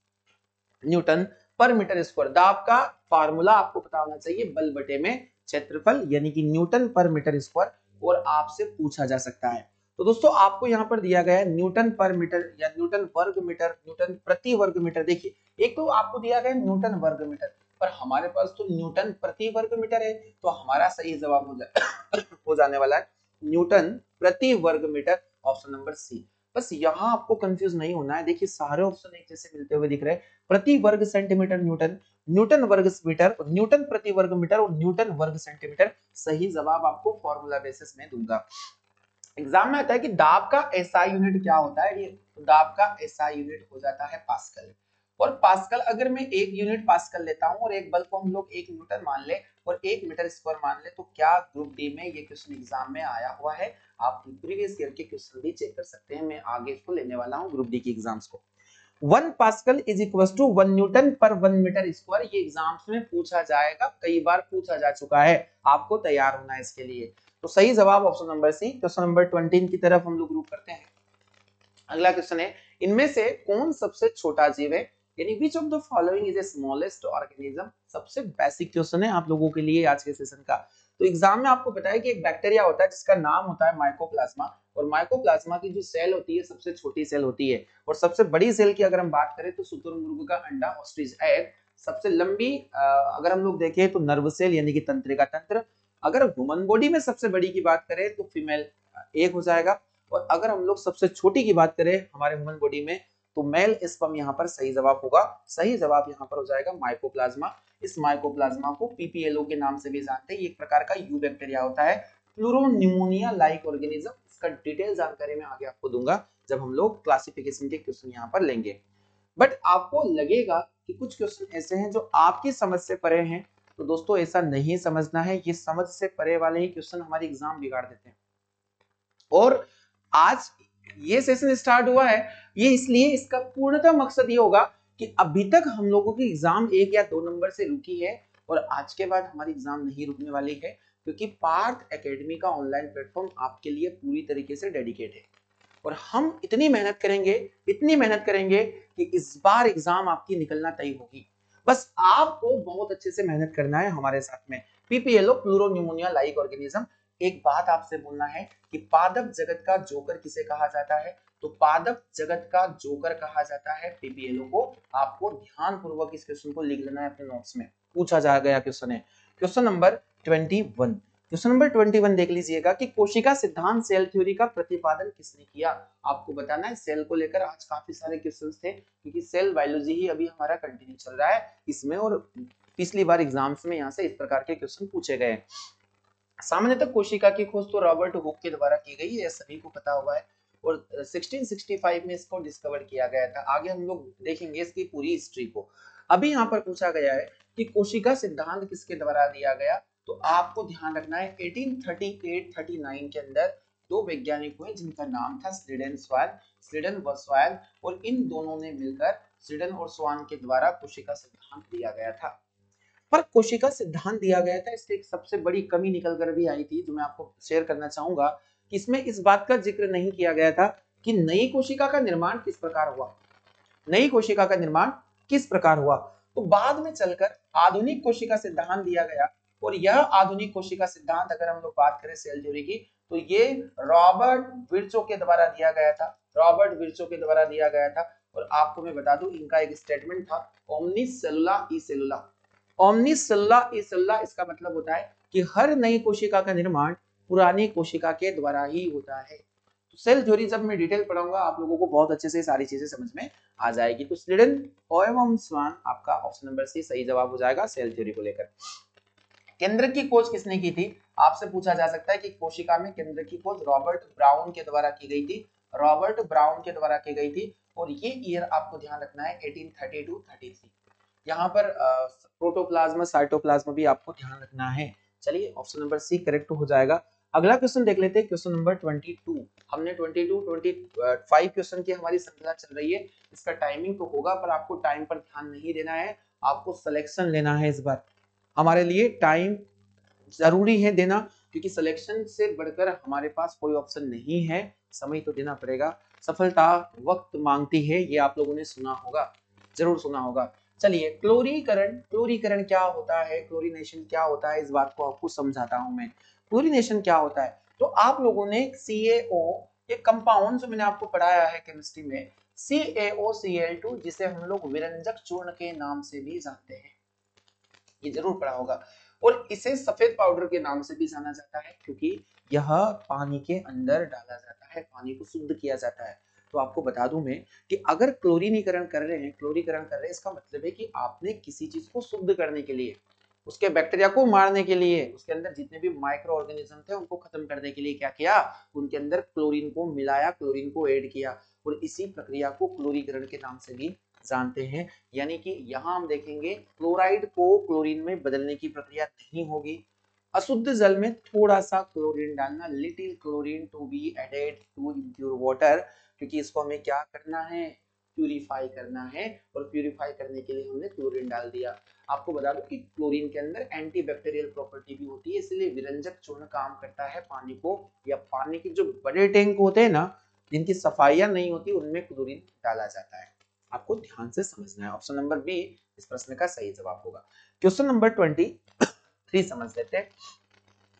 Speaker 1: न्यूटन पर मीटर स्क्वायर, दाब का फार्मूला आपको पता होना चाहिए, बल बटे में क्षेत्रफल यानी कि न्यूटन पर मीटर स्क्वायर, और आपसे पूछा जा सकता है। तो दोस्तों आपको यहाँ पर दिया गया है न्यूटन पर मीटर या न्यूटन वर्ग मीटर, न्यूटन प्रति वर्ग मीटर। देखिए एक तो आपको दिया गया है न्यूटन वर्ग मीटर, पर हमारे पास तो न्यूटन प्रति वर्ग मीटर है, तो हमारा सही जवाब हो जाने वाला है न्यूटन प्रति वर्ग मीटर, ऑप्शन नंबर सी। बस यहाँ आपको कंफ्यूज नहीं होना है। देखिए सारे ऑप्शन एक जैसे मिलते हुए दिख रहे हैं, प्रति वर्ग सेंटीमीटर न्यूटन, न्यूटन वर्ग मीटर, न्यूटन प्रति वर्ग मीटर और न्यूटन वर्ग सेंटीमीटर। सही जवाब आपको फॉर्मूला बेसिस में दूंगा। एग्जाम में आता है कि दाब का एसआई यूनिट क्या होता है, ये दाब का एसआई यूनिट हो जाता है पास्कल। और पास्कल अगर मैं एक यूनिट पास्कल लेता हूं और एक बल को हम लोग 1 न्यूटन मान ले और 1 मीटर स्क्वायर मान ले, तो क्या ग्रुप डी में ये क्वेश्चन एग्जाम में आया हुआ है? आप प्रीवियस ईयर के क्वेश्चन भी चेक कर सकते हैं, मैं आगे इसको लेने वाला हूं ग्रुप डी की एग्जाम्स को। 1 pascal is equal to 1 newton per 1 metre square, ये एग्जाम्स में पूछा जाएगा, कई बार पूछा जा चुका है, आपको तैयार होना है इसके लिए। तो सही जवाब option number C. Question number 20 की तरफ हम लोग ग्रुप करते हैं। अगला क्वेश्चन है, इनमें से कौन सबसे छोटा जीव है, यानी विच of the following is the smallest organism. सबसे बेसिक क्वेश्चन है आप लोगों के लिए आज के सेशन का। तो एग्जाम में आपको पता है कि एक बैक्टीरिया होता है जिसका नाम होता है माइकोप्लाज्मा, और माइकोप्लाज्मा की जो सेल होती है सबसे छोटी सेल होती है, और सबसे बड़ी सेल की अगर हम बात करें तो शुतुरमुर्ग का अंडा ऑस्ट्रिच एग। सबसे लंबी अगर हम लोग देखें तो नर्व सेल यानी कि तंत्रिका तंत्र। अगर ह्यूमन बॉडी में सबसे बड़ी की बात करें तो फीमेल एग हो जाएगा, और अगर हम लोग सबसे छोटी की बात करें हमारे ह्यूमन बॉडी में तो मेल स्पर्म यहाँ पर सही जवाब होगा। सही जवाब यहाँ पर हो जाएगा माइकोप्लाज्मा। इस माइकोप्लाज्मा को पीपीएलओ के नाम से भी जानते हैं, ये एक प्रकार का यू बैक्टीरिया होता है, प्लूरोनिमोनिया लाइक ऑर्गेनिज्म। इसका डिटेल जानकारी मैं आगे आपको दूंगा जब हम लोग क्लासिफिकेशन के क्वेश्चन यहाँ पर लेंगे। बट आपको लगेगा कि कुछ क्वेश्चन ऐसे हैं जो आपकी समझ से परे हैं, तो दोस्तों ऐसा नहीं समझना है, ये समझ से परे वाले ही क्वेश्चन हमारी एग्जाम बिगाड़ देते हैं। और आज ये सेशन स्टार्ट हुआ है, ये इसलिए इसका पूर्णतः मकसद ये होगा कि अभी तक हम लोगों की एग्जाम 1 या 2 नंबर से रुकी है, और आज के बाद हमारी एग्जाम नहीं रुकने वाली है, क्योंकि पार्थ एकेडमी का ऑनलाइन प्लेटफॉर्म आपके लिए पूरी तरीके से डेडिकेट है। और हम इतनी मेहनत करेंगे, इतनी मेहनत करेंगे कि इस बार एग्जाम आपकी निकलना तय होगी। बस आपको बहुत अच्छे से मेहनत करना है हमारे साथ में। PPLO pleuropneumonia like organism. एक बात आपसे बोलना है कि पादप जगत का जोकर किसे कहा जाता है, तो पादप जगत का जोकर कहा जाता है पीपीएलओ को। आपको ध्यान पूर्वक इस क्वेश्चन को लिख लेना है अपने नोट्स में, पूछा जा गया क्वेश्चन है। Question number 21। क्वेश्चन नंबर 21 देख लीजिएगा कि कोशिका सिद्धांत सेल थ्योरी का प्रतिपादन किसने किया। आपको बताना है सेल को लेकर आज काफी सारे क्वेश्चंस थे, क्योंकि सेल बायोलॉजी ही अभी हमारा कंटिन्यू चल रहा है इसमें, और पिछली बार एग्जाम्स में यहाँ से इस प्रकार के क्वेश्चन पूछे गए। सामान्यतः कोशिका की खोज तो रॉबर्ट हुक के द्वारा की गई है, सभी को पता हुआ है, और 1665 में इसको डिस्कवर किया गया था। आगे हम लोग देखेंगे इसकी पूरी हिस्ट्री को। अभी यहाँ पर पूछा गया है कि कोशिका सिद्धांत किसके द्वारा दिया गया, तो आपको ध्यान रखना है 1838-39 के अंदर 2 वैज्ञानिक हुए जिनका नाम था स्लीडन व स्वान, और इन दोनों ने मिलकर स्लीडन और स्वान के द्वारा कोशिका सिद्धांत दिया गया था। पर कोशिका सिद्धांत दिया गया था, इससे एक सबसे बड़ी कमी निकल कर भी आई थी जो मैं आपको शेयर करना चाहूंगा, कि इसमें इस बात का जिक्र नहीं किया गया था कि नई कोशिका का निर्माण किस प्रकार हुआ, नई कोशिका का निर्माण किस प्रकार हुआ। तो बाद में चलकर आधुनिक कोशिका सिद्धांत दिया गया, और यह आधुनिक कोशिका सिद्धांत अगर हम लोग बात करें सेल थ्योरी की, तो ये रॉबर्ट विर्चो के द्वारा दिया गया था, रॉबर्ट विर्चो के द्वारा दिया गया था। और आपको मैं बता दूं इनका एक स्टेटमेंट था, ओमनिस सेलुला ई सेलुला। ओमनिस सेलुला ई सेलुला इसका मतलब होता है कि हर नई कोशिका का निर्माण पुरानी कोशिका के द्वारा ही होता है। तो सेल थ्योरी जब मैं डिटेल पढ़ाऊंगा आप लोगों को बहुत अच्छे से सारी चीजें समझ में आ जाएगी। तो स्लीडन एवं स्वान आपका ऑप्शन नंबर सी सही जवाब हो जाएगा सेल थ्योरी को लेकर। केंद्र की खोज किसने की थी, आपसे पूछा जा सकता है कि कोशिका में केंद्र की खोज रॉबर्ट ब्राउन के द्वारा की गई थी, रॉबर्ट ब्राउन के द्वारा की गई थी, और ये ईयर आपको ध्यान रखना है 1832-33। यहाँ पर प्रोटोप्लाज्मा साइटोप्लाज्मा भी आपको ध्यान रखना है। चलिए ऑप्शन नंबर सी करेक्ट हो जाएगा। अगला क्वेश्चन देख लेते हैं, क्वेश्चन नंबर 22। हमने 22-25 क्वेश्चन की हमारी श्रृंखला चल रही है, इसका टाइमिंग तो होगा पर आपको टाइम पर ध्यान नहीं देना है, आपको सिलेक्शन लेना है। इस बार हमारे लिए टाइम जरूरी है देना, क्योंकि सिलेक्शन से बढ़कर हमारे पास कोई ऑप्शन नहीं है, समय तो देना पड़ेगा। सफलता वक्त मांगती है, ये आप लोगों ने सुना होगा, जरूर सुना होगा। चलिए क्लोरीकरण, क्लोरीकरण क्या होता है, क्लोरीनेशन क्या होता है, इस बात को आपको समझाता हूं मैं। क्लोरीनेशन क्या होता है, तो आप लोगों ने CaO ये कंपाउंड जो मैंने आपको पढ़ाया है केमिस्ट्री में, CaOCl2 जिसे हम लोग विरंजक चूर्ण के नाम से भी जानते हैं, ये जरूर पढ़ा होगा। और इसे सफेद पाउडर के नाम से भी जाना जाता है, क्योंकि यह पानी के अंदर डाला जाता है, पानी को शुद्ध किया जाता है। तो आपको बता दूं मैं कि अगर क्लोरीनीकरण कर रहे हैं, क्लोरीकरण कर रहे हैं, इसका मतलब है कि आपने किसी चीज को शुद्ध करने के लिए, उसके बैक्टीरिया को मारने के लिए, उसके अंदर जितने भी माइक्रो ऑर्गेनिज्म थे उनको खत्म करने के लिए क्या किया, उनके अंदर क्लोरीन को मिलाया, क्लोरीन को ऐड किया, और इसी प्रक्रिया को क्लोरीकरण के नाम से भी जानते हैं। यानी कि यहाँ हम देखेंगे क्लोराइड को क्लोरीन में बदलने की प्रक्रिया नहीं होगी, अशुद्ध जल में थोड़ा सा क्लोरीन डालना, little chlorine to be added to impure water, क्योंकि इसको हमें क्या करना है, प्यूरिफाई करना है, और प्यूरिफाई करने के लिए हमने क्लोरीन डाल दिया। आपको बता दो कि क्लोरीन के अंदर एंटीबैक्टीरियल प्रॉपर्टी भी होती है, इसलिए विरंजक चूर्ण काम करता है पानी को, या पानी के जो बड़े टैंक होते हैं ना जिनकी सफाइयां नहीं होती उनमें क्लोरीन डाला जाता है। आपको ध्यान से समझना है। ऑप्शन नंबर बी इस प्रश्न का सही जवाब होगा। क्वेश्चन नंबर 23 समझ लेते हैं।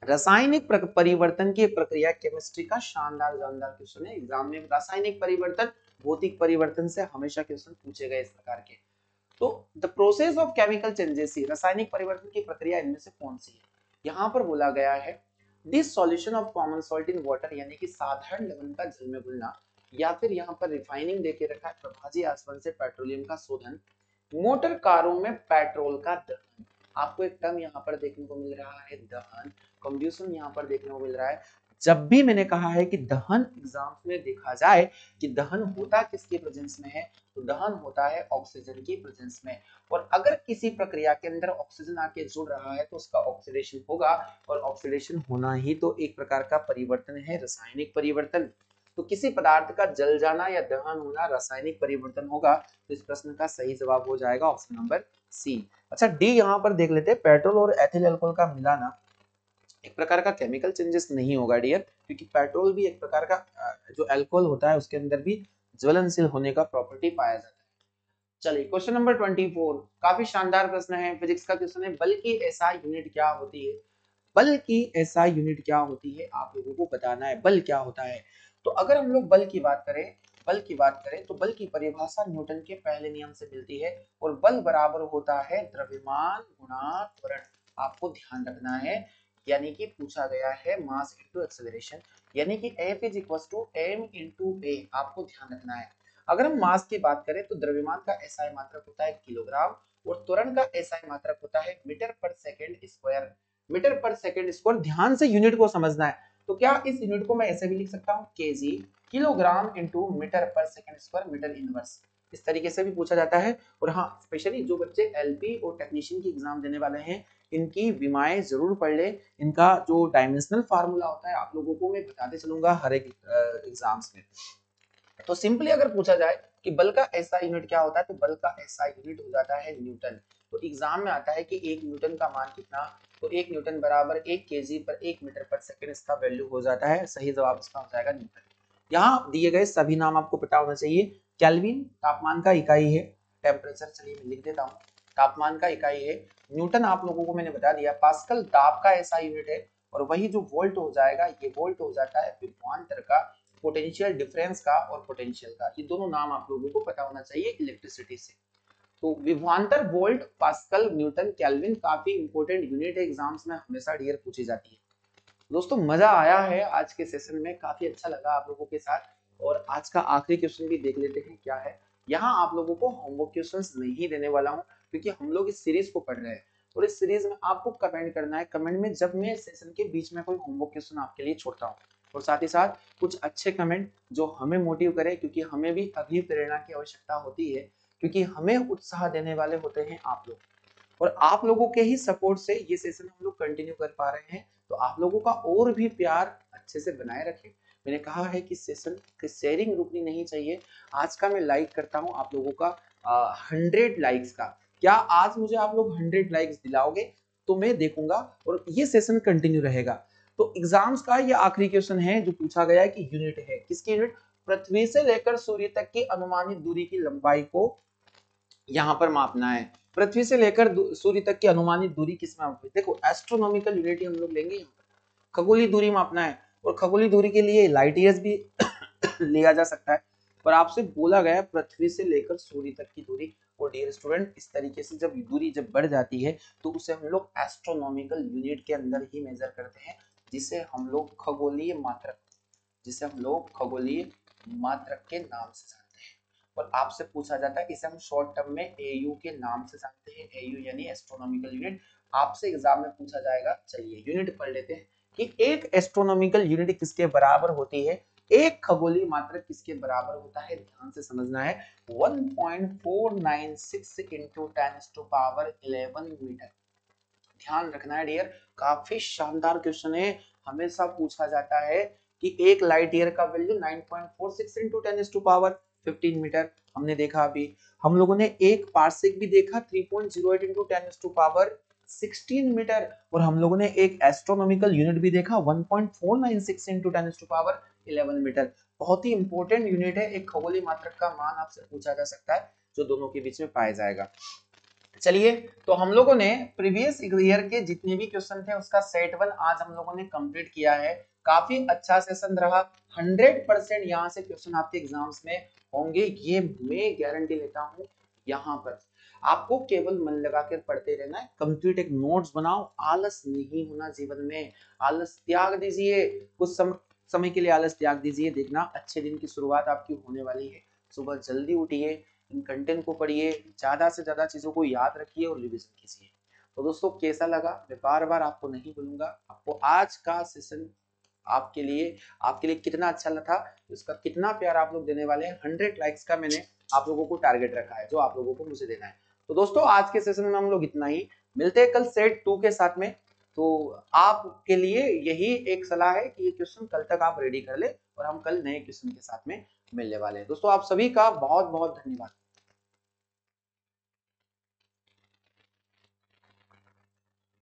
Speaker 1: रासायनिक परिवर्तन की प्रक्रिया केमिस्ट्री का शानदार जानदार क्वेश्चन है। एग्जाम में रासायनिक परिवर्तन, भौतिक परिवर्तन से हमेशा क्वेश्चन पूछे गए इस प्रकार के। तो the process of chemical changes, रासायनिक परिवर्तन की प्रक्रिया इनमें से कौन सी है? यहाँ पर बोला गया है this solution of common salt in water, यानी कि साधारण लवण का जल में घुलना, या फिर यहाँ पर रिफाइनिंग देके रखा है, प्रभाजी आसवन से पेट्रोलियम का शोधन, मोटर कारों में पेट्रोल का दहन। आपको एक टर्म यहाँ पर देखने को मिल रहा है दहन, कंब्यूशन यहाँ पर देखने को मिल रहा है। जब भी मैंने कहा है कि दहन एग्जाम्स में देखा जाए कि दहन होता किसके प्रेजेंस में है, तो दहन होता है ऑक्सीजन की प्रेजेंस में। और अगर किसी प्रक्रिया के अंदर ऑक्सीजन आके जुड़ रहा है तो उसका ऑक्सीडेशन होगा, और ऑक्सीडेशन होना ही तो एक प्रकार का परिवर्तन है, रासायनिक परिवर्तन। तो किसी पदार्थ का जल जाना या दहन होना रासायनिक परिवर्तन होगा। तो इस प्रश्न का सही जवाब हो जाएगा ऑप्शन नंबर सी। अच्छा डी यहाँ पर देख लेते हैं, पेट्रोल और एथिल अल्कोहल का मिलाना एक प्रकार का केमिकल चेंजेस नहीं होगा डियर, क्योंकि पेट्रोल भी एक प्रकार का जो अल्कोहल होता है उसके अंदर भी ज्वलनशील होने का प्रॉपर्टी पाया जाता है। चलिए क्वेश्चन नंबर 24 काफी शानदार प्रश्न है, फिजिक्स का क्वेश्चन है। बल की एसआई यूनिट क्या होती है? बल की एसआई यूनिट क्या होती है आप लोगों को बताना है, बल क्या होता है। तो अगर हम लोग बल की बात करें, बल की बात करें तो बल की परिभाषा न्यूटन के पहले नियम से मिलती है, और बल बराबर होता है द्रव्यमान गुणा त्वरण। आपको ध्यान रखना है, यानी कि पूछा गया है मास इनटू एक्सेलरेशन, यानी कि F is equal to m into a. आपको ध्यान रखना है, अगर हम मास की बात करें तो द्रव्यमान का एसआई मात्रक होता है किलोग्राम, और त्वरण का एसआई मात्रक होता है मीटर पर सेकंड स्क्वायर। मीटर पर सेकंड स्क्वायर, ध्यान से यूनिट को समझना है। तो क्या इस यूनिट को मैं ऐसे भी लिख सकता हूँ, केजी, किलोग्राम इंटू मीटर पर सेकंड स्क्वायर, मीटर इनवर्स, इस तरीके से भी पूछा जाता है। और हाँ, स्पेशली जो बच्चे एलपी और टेक्नीशियन की एग्जाम देने वाले हैं इनकी विमाएं जरूर पढ़ ले। इनका जो डायमेंशनल फार्मूला होता है आप लोगों को मैं बताते चलूंगा हर एक एग्जाम्स में। तो सिंपली अगर पूछा जाए कि बल का ऐसा यूनिट क्या होता है, तो बल का ऐसा यूनिट हो जाता है न्यूटन। तो एग्जाम में आता है कि एक न्यूटन का मान कितना, तो एक न्यूटन बराबर 1 केजी पर 1 मीटर पर सेकंड इसका वैल्यू हो जाता है। सही जवाब इसका हो जाएगा न्यूटन। यहाँ दिए गए सभी नाम आपको पता होना चाहिए। केल्विन तापमान का इकाई है, टेम्परेचर चलिए मैं लिख देता हूँ, तापमान का इकाई है। न्यूटन आप लोगों को मैंने बता दिया, पास्कल दाब का ऐसा यूनिट है, और वही जो वोल्ट हो जाएगा, ये वोल्ट हो जाता है विभवांतर का, पोटेंशियल डिफरेंस का और पोटेंशियल का। ये दोनों नाम आप लोगों को पता होना चाहिए इलेक्ट्रिसिटी से। तो विभवांतर वोल्ट, पास्कल, न्यूटन, केल्विन काफी इंपॉर्टेंट यूनिट है, एग्जाम्स में हमेशा डियर पूछी जाती है। दोस्तों मजा आया है आज के सेशन में, काफी अच्छा लगा आप लोगों के साथ। और आज का आखिरी क्वेश्चन भी देख लेते हैं क्या है। यहाँ आप लोगों को होमवर्क क्वेश्चंस नहीं देने वाला हूँ, क्योंकि हम लोग इस सीरीज को पढ़ रहे हैं, और इस सीरीज में आपको कमेंट करना है। कमेंट में जब मैं सेशन के बीच में कोई होमवर्क क्वेश्चन आपके लिए छोड़ता हूँ, और साथ ही साथ कुछ अच्छे कमेंट जो हमें मोटिव करे, क्योंकि हमें भी अभी प्रेरणा की आवश्यकता होती है, क्योंकि हमें उत्साह देने वाले होते हैं आप लोग, और आप लोगों के ही सपोर्ट से ये सेशन हम लोग कंटिन्यू कर पा रहे हैं। तो आप लोगों का और भी प्यार अच्छे से बनाए रखें। मैंने कहा है कि सेशन की शेयरिंग रुकनी नहीं चाहिए। आज का मैं लाइक करता हूं आप लोगों का 100 लाइक्स का। क्या आज मुझे आप लोग 100 लाइक्स दिलाओगे तो मैं देखूंगा, और ये सेशन कंटिन्यू रहेगा। तो एग्जाम्स का ये आखिरी क्वेश्चन है जो पूछा गया है कि यूनिट है किसकी यूनिट, पृथ्वी से लेकर सूर्य तक की अनुमानित दूरी की लंबाई को यहाँ पर मापना है। पृथ्वी से लेकर सूर्य तक की अनुमानित दूरी किस में मापनी है? देखो एस्ट्रोनॉमिकल यूनिट हम लोग लेंगे, यहाँ पर खगोलीय दूरी मापना है, और खगोलीय दूरी के लिए लाइट ईयर्स भी लिया जा सकता है। पर आपसे बोला गया पृथ्वी से लेकर सूर्य तक की दूरी, और डियर स्टूडेंट इस तरीके से जब दूरी जब बढ़ जाती है तो उसे हम लोग एस्ट्रोनॉमिकल यूनिट के अंदर ही मेजर करते हैं, जिसे हम लोग खगोलीय मात्रक, जिसे हम लोग खगोलीय मात्रक के नाम से जानते हैं। और आपसे पूछा जाता है, इसे हम शॉर्ट टर्म में एयू के नाम से जानते हैं। एयू यानी एस्ट्रोनॉमिकल यूनिट। आपसे एग्जाम में पूछा जाएगा, चलिए यूनिट पढ़ लेते हैं कि एक एस्ट्रोनॉमिकल यूनिट किसके बराबर होती है, एक खगोलीय मात्रक किसके बराबर होता है। ध्यान से समझना है, 1.496 इंटू 10⁻11 मीटर। ध्यान रखना है डियर, काफी शानदार क्वेश्चन है। हमेशा पूछा जाता है कि एक लाइट ईयर का वैल्यू 9.46 इंटू 10⁻15 मीटर। हमने देखा अभी, हम लोगों ने एक पार्सेक भी देखा 3.08 इंटू 10⁻16 मीटर। और हम लोगों ने एक एस्ट्रोनॉमिकल यूनिट भी देखा 1.496 इंटू 10⁻11 मीटर। बहुत ही इंपॉर्टेंट यूनिट है। एक खगोलीय मात्रक का मान आपसे पूछा जा सकता है जो दोनों के बीच में पाया जाएगा। चलिए, तो हम लोगों ने प्रीवियस ईयर के जितने भी क्वेश्चन थे उसका सेट 1 आज हम लोगों ने कंप्लीट किया है। काफी अच्छा सेशन रहा। 100% यहाँ से क्वेश्चन आपके एग्जाम्स में होंगे, ये मैं गारंटी लेता हूँ। यहाँ पर आपको केवल मन लगा कर पढ़ते रहना है, कंप्लीट एक नोट्स बनाओ, आलस नहीं होना जीवन में। आलस त्याग दीजिए, कुछ समय के लिए आलस त्याग दीजिए। देखना अच्छे दिन की शुरुआत आपकी होने वाली है। सुबह जल्दी उठिए, इन कंटेंट को पढ़िए, ज्यादा से ज्यादा चीजों को याद रखिए और रिवीजन कीजिए। तो दोस्तों कैसा लगा, मैं बार बार आपको नहीं बोलूंगा, आपको आज का सेशन आपके लिए कितना अच्छा लगा, उसका कितना प्यार आप लोग देने वाले हैं। 100 लाइक्स का मैंने आप लोगों को टारगेट रखा है, जो आप लोगों को मुझे देना है। तो दोस्तों आज के सेशन में हम लोग इतना ही, मिलते हैं कल सेट 2 के साथ में। तो आपके लिए यही एक सलाह है कि ये क्वेश्चन कल तक आप रेडी कर ले और हम कल नए क्वेश्चन के साथ में मिलने वाले हैं। दोस्तों आप सभी का बहुत बहुत धन्यवाद।